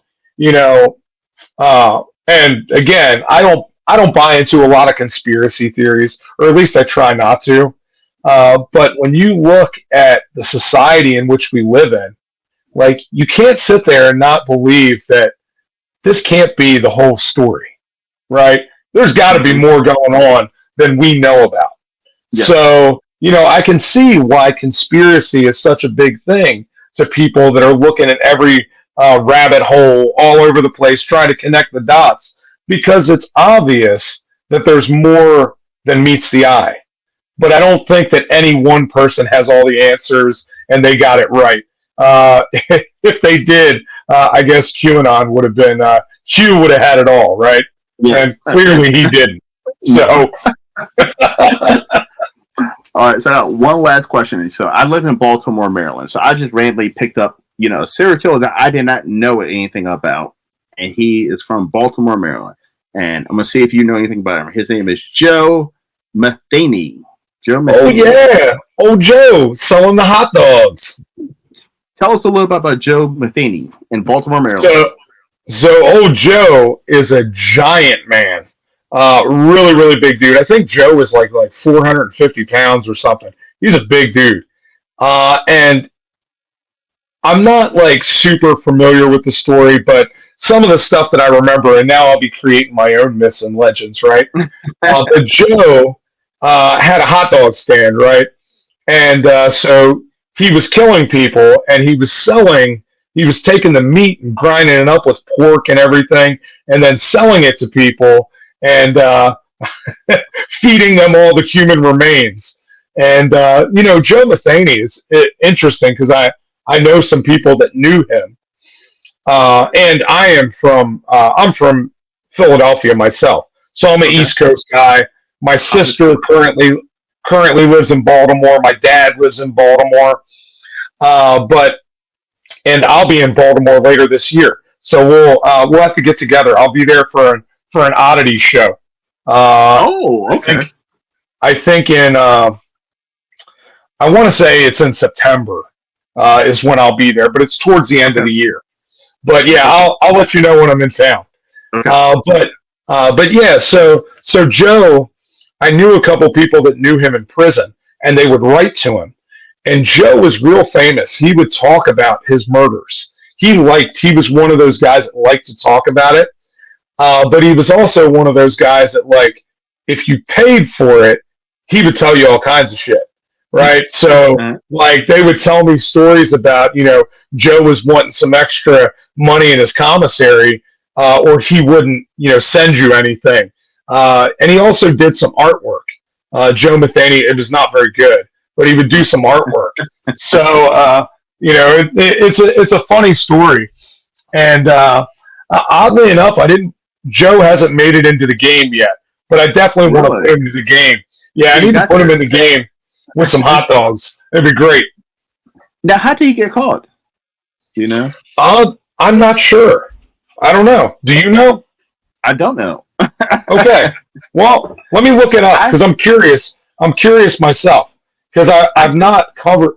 Speaker 2: and again, I don't buy into a lot of conspiracy theories, or at least I try not to. But when you look at the society in which we live in, like, you can't sit there and not believe that this can't be the whole story, right? There's got to be more going on than we know about. Yeah. So, I can see why conspiracy is such a big thing to people that are looking at every rabbit hole all over the place, trying to connect the dots, because it's obvious that there's more than meets the eye. But I don't think that any one person has all the answers and they got it right. If they did, I guess QAnon would have been, Q would have had it all, right? Yes. And clearly he didn't. So.
Speaker 1: All right, so one last question. So I live in Baltimore, Maryland. So I just randomly picked up, a serial killer that I did not know anything about. And he is from Baltimore, Maryland. And I'm going to see if you know anything about him. His name is Joe Metheny.
Speaker 2: Oh, yeah. Oh, Joe, selling the hot dogs.
Speaker 1: Tell us a little bit about Joe Metheny in Baltimore, Maryland.
Speaker 2: So old Joe is a giant man. Really, really big dude. I think Joe is like 450 pounds or something. He's a big dude. And I'm not super familiar with the story, but some of the stuff that I remember, and now I'll be creating my own myths and legends, right? But Joe had a hot dog stand, right? And so he was killing people, and he was taking the meat and grinding it up with pork and everything, and then selling it to people and feeding them all the human remains. And Joe Matheny is interesting because I know some people that knew him, and I'm from Philadelphia myself, so I'm an East Coast guy. My sister currently lives in Baltimore. My dad lives in Baltimore, and I'll be in Baltimore later this year. So we'll have to get together. I'll be there for an oddity show.
Speaker 1: Okay.
Speaker 2: I think in I want to say it's in September is when I'll be there, but it's towards the end of the year. But yeah, I'll let you know when I'm in town.
Speaker 1: Okay.
Speaker 2: But yeah, so Joe, I knew a couple people that knew him in prison, and they would write to him. And Joe was real famous. He would talk about his murders. He was one of those guys that liked to talk about it. But he was also one of those guys that, like, if you paid for it, he would tell you all kinds of shit. Right. So like they would tell me stories about, Joe was wanting some extra money in his commissary, or he wouldn't, send you anything. And he also did some artwork. Joe Matheny, it was not very good, but he would do some artwork. So, it's a funny story. And oddly enough, Joe hasn't made it into the game yet, but I definitely want to put him into the game. Yeah, I need to put him in the game with some hot dogs. It'd be great.
Speaker 1: Now, how did he get caught? Do you know?
Speaker 2: I'm not sure. I don't know. Do you know?
Speaker 1: I don't know.
Speaker 2: Okay. Well, let me look it up because I'm curious. I'm curious myself because I've not covered.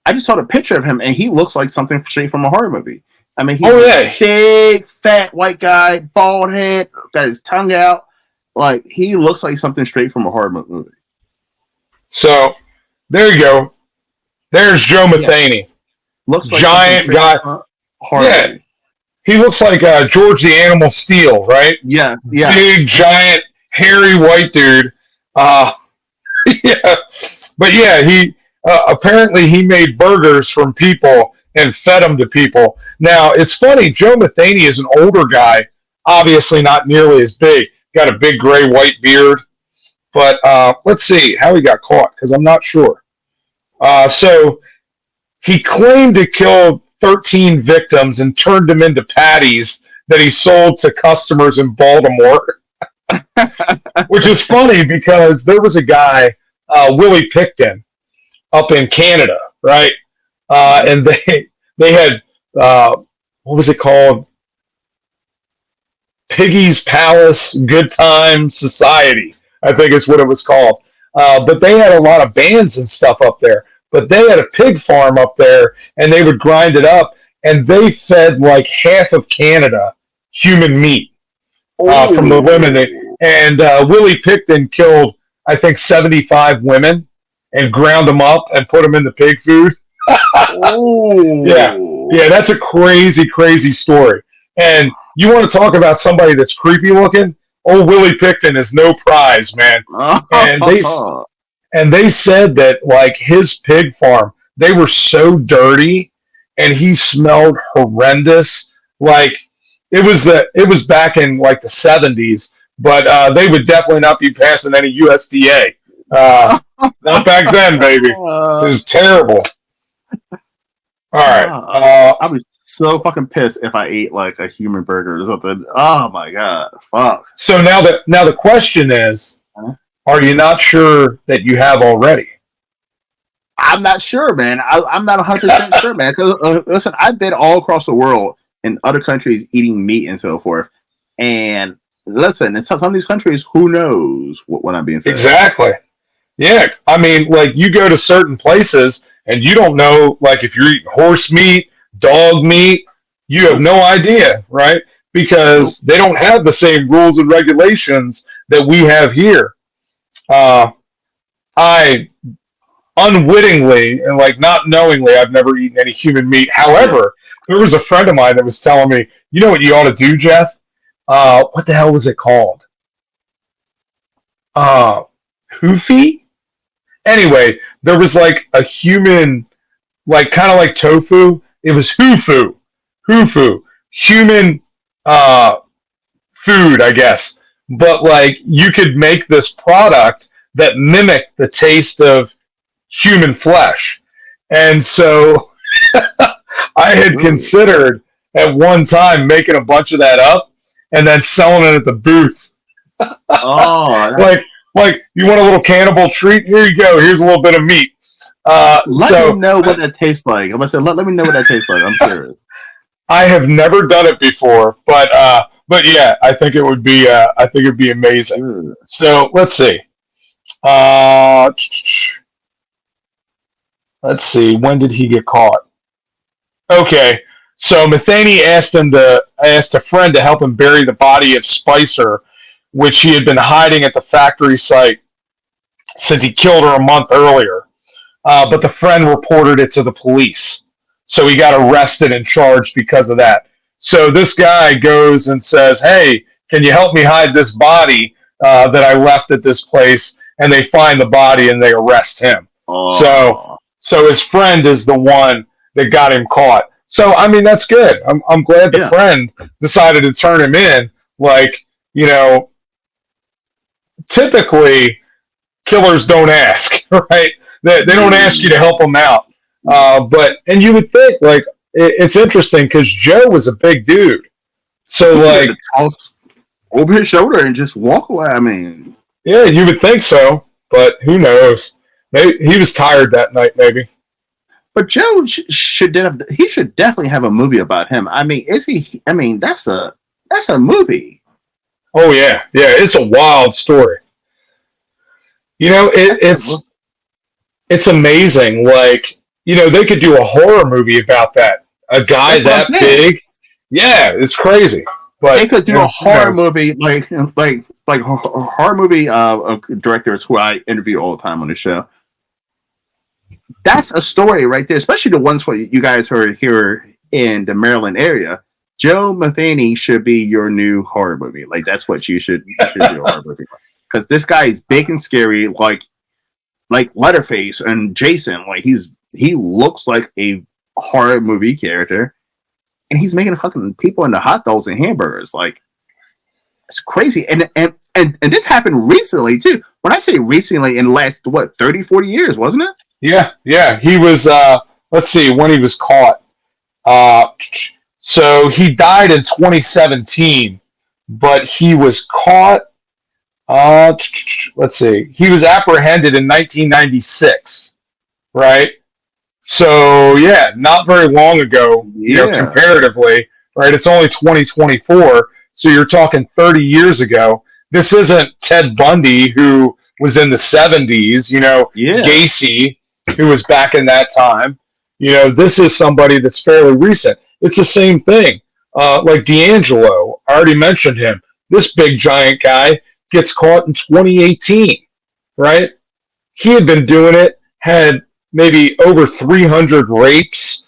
Speaker 1: I just saw the picture of him, and he looks like something straight from a horror movie. I mean, he's
Speaker 2: a
Speaker 1: big, fat white guy, bald head, got his tongue out. Like, he looks like something straight from a horror movie.
Speaker 2: So, there you go. There's Joe Matheny.
Speaker 1: Yeah. Looks like
Speaker 2: giant guy. Yeah. He looks like George the Animal Steel, right?
Speaker 1: Yeah.
Speaker 2: Big, giant, hairy white dude. Yeah. But yeah, he apparently he made burgers from people and fed them to people. Now, it's funny, Joe Matheny is an older guy, obviously not nearly as big. Got a big gray white beard. But let's see how he got caught, because I'm not sure. So he claimed to kill 13 victims and turned them into patties that he sold to customers in Baltimore. Which is funny because there was a guy, Willie Picton, up in Canada, right? And they had, what was it called? Piggy's Palace Good Time Society, I think is what it was called. But they had a lot of bands and stuff up there. But they had a pig farm up there, and they would grind it up, and they fed like half of Canada human meat from the women. And Willie Picton killed, I think, 75 women and ground them up and put them in the pig food. Yeah, that's a crazy, crazy story. And you want to talk about somebody that's creepy looking? Old Willie Picton is no prize, man. And they said that, like, his pig farm, they were so dirty and he smelled horrendous. Like, it was back in like the 70s, but they would definitely not be passing any USDA. Not back then, baby. It was terrible. All right.
Speaker 1: I'd be so fucking pissed if I ate like a human burger or something. Oh my god, fuck.
Speaker 2: So now the question is, are you not sure that you have already?
Speaker 1: I'm not sure, man. I'm not 100% sure, man. Because listen, I've been all across the world in other countries eating meat and so forth. And listen, in some of these countries, who knows what I'm being fed?
Speaker 2: Exactly. Yeah, I mean, like, you go to certain places and you don't know, like, if you're eating horse meat, dog meat, you have no idea, right? Because they don't have the same rules and regulations that we have here. I unwittingly and like not knowingly, I've never eaten any human meat. However, there was a friend of mine that was telling me You know what you ought to do, Jeff? What the hell was it called? Hoofy? Anyway, there was like a human, like kind of like tofu. It was Hufu, human food, I guess. But like you could make this product that mimicked the taste of human flesh. And so I had considered at one time making a bunch of that up and then selling it at the booth.
Speaker 1: Oh,
Speaker 2: like you want a little cannibal treat? Here you go. Here's a little bit of meat.
Speaker 1: let me know what that tastes like. I'm gonna say, let me know what that tastes like. I'm curious.
Speaker 2: I have never done it before, but yeah, I think it'd be amazing.
Speaker 1: Sure.
Speaker 2: So let's see. Let's see. When did he get caught? Okay, so Matheny asked a friend to help him bury the body of Spicer, which he had been hiding at the factory site since he killed her a month earlier. But the friend reported it to the police. So he got arrested and charged because of that. So this guy goes and says, hey, can you help me hide this body that I left at this place? And they find the body and they arrest him.
Speaker 1: Oh.
Speaker 2: So his friend is the one that got him caught. So, I mean, that's good. I'm glad the friend decided to turn him in. Like, you know, typically killers don't ask, right? They don't ask you to help them out. And you would think, like, it's interesting because Joe was a big dude. So, like,
Speaker 1: toss over his shoulder and just walk away. I mean,
Speaker 2: yeah, you would think so, but who knows? Maybe he was tired that night, maybe.
Speaker 1: But Joe should definitely have a movie about him. I mean, is he? I mean, that's a movie.
Speaker 2: Oh yeah, it's a wild story. You know, it's amazing. Like, you know, they could do a horror movie about that. A guy that big. Yeah, it's crazy. But
Speaker 1: they could do a horror movie like horror movie directors who I interview all the time on the show. That's a story right there, especially the ones for you guys who are here in the Maryland area. Joe Matheny should be your new horror movie. Like, that's what you should do a horror movie. Because this guy is big and scary, like Leatherface and Jason. Like, he looks like a horror movie character, and he's making fucking people into hot dogs and hamburgers. Like, it's crazy. And this happened recently too. When I say recently, in the last 30, 40 years, wasn't it?
Speaker 2: Yeah. He was. Let's see when he was caught. So he died in 2017, but he was caught. Let's see. He was apprehended in 1996, right? So yeah, not very long ago. You know, comparatively, right? It's only 2024, so you're talking 30 years ago. This isn't Ted Bundy, who was in the 70s. You know, Gacy, who was back in that time. You know, this is somebody that's fairly recent. It's the same thing. Like D'Angelo, I already mentioned him. This big giant guy gets caught in 2018, right? He had been doing it, had maybe over 300 rapes,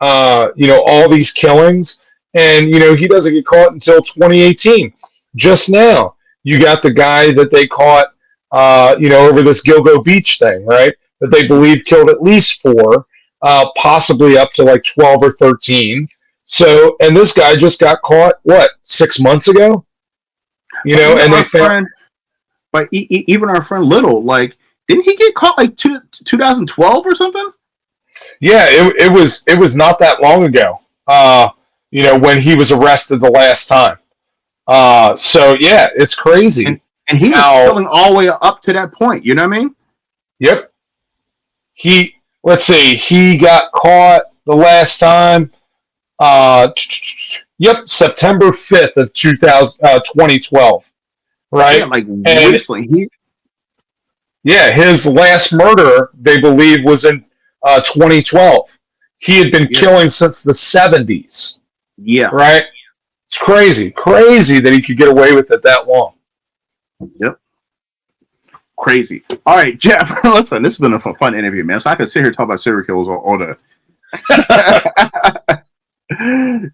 Speaker 2: all these killings, and, you know, he doesn't get caught until 2018. Just now, you got the guy that they caught, over this Gilgo Beach thing, right? That they believe killed at least 4, possibly up to like 12 or 13. So, and this guy just got caught, 6 months ago? You know, and they found...
Speaker 1: But even our friend Little, like, didn't he get caught like 2012 or something?
Speaker 2: Yeah, it was not that long ago. When he was arrested the last time. So yeah, it's crazy.
Speaker 1: And he was killing all the way up to that point. You know what I mean?
Speaker 2: Yep. He got caught the last time. September 5th of 2012. Right?
Speaker 1: Yeah, like recently.
Speaker 2: His last murder, they believe, was in 2012. He had been killing since the 70s.
Speaker 1: Yeah.
Speaker 2: Right? It's crazy that he could get away with it that long.
Speaker 1: Yep. Crazy. All right, Jeff, listen, this has been a fun interview, man. So I could sit here and talk about serial killers all day.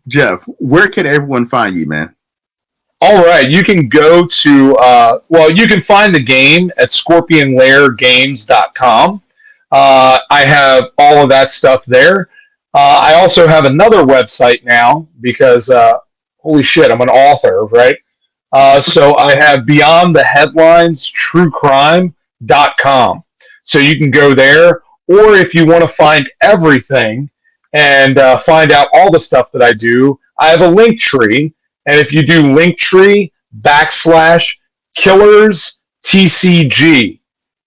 Speaker 1: Jeff, where can everyone find you, man?
Speaker 2: All right, you can go to, you can find the game at scorpionlairgames.com. I have all of that stuff there. I also have another website now because, holy shit, I'm an author, right? So I have Beyond the Headlines TrueCrime.com. So you can go there, or if you want to find everything and find out all the stuff that I do, I have a link tree. And if you do Linktree /Killers TCG,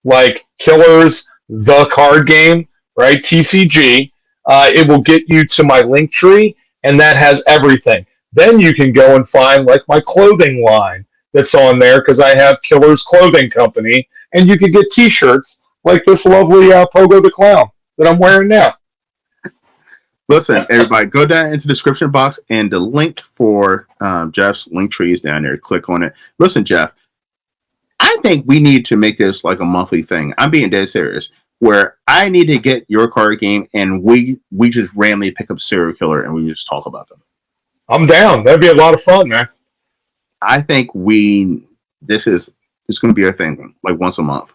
Speaker 2: like Killers the card game, right? TCG, it will get you to my Linktree, and that has everything. Then you can go and find like my clothing line that's on there because I have Killers Clothing Company, and you can get T-shirts like this lovely Pogo the Clown that I'm wearing now.
Speaker 1: Listen, everybody, go down into the description box, and the link for Jeff's Linktree is down there. Click on it. Listen, Jeff, I think we need to make this like a monthly thing. I'm being dead serious. Where I need to get your card game, and we just randomly pick up serial killer and we just talk about them.
Speaker 2: I'm down. That'd be a lot of fun, man.
Speaker 1: I think it's going to be a thing, like once a month.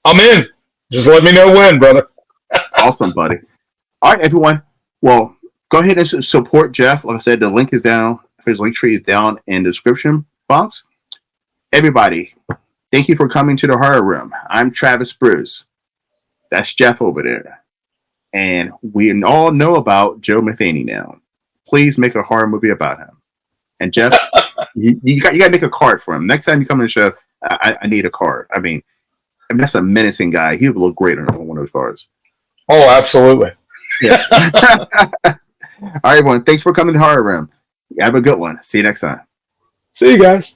Speaker 2: I'm in. Just let me know when, brother.
Speaker 1: Awesome, buddy. All right, everyone. Well, go ahead and support Jeff. Like I said, the link is down. His link tree is down in the description box. Everybody, thank you for coming to the Horror Room. I'm Travis Bruce. That's Jeff over there. And we all know about Joe Matheny now. Please make a horror movie about him. And Jeff, you got to make a card for him. Next time you come in the show, I need a card. I mean, that's a menacing guy. He would look great on one of those cards.
Speaker 2: Oh, absolutely.
Speaker 1: Yeah. All right, everyone. Thanks for coming to Horror Room. Have a good one. See you next time.
Speaker 2: See you guys.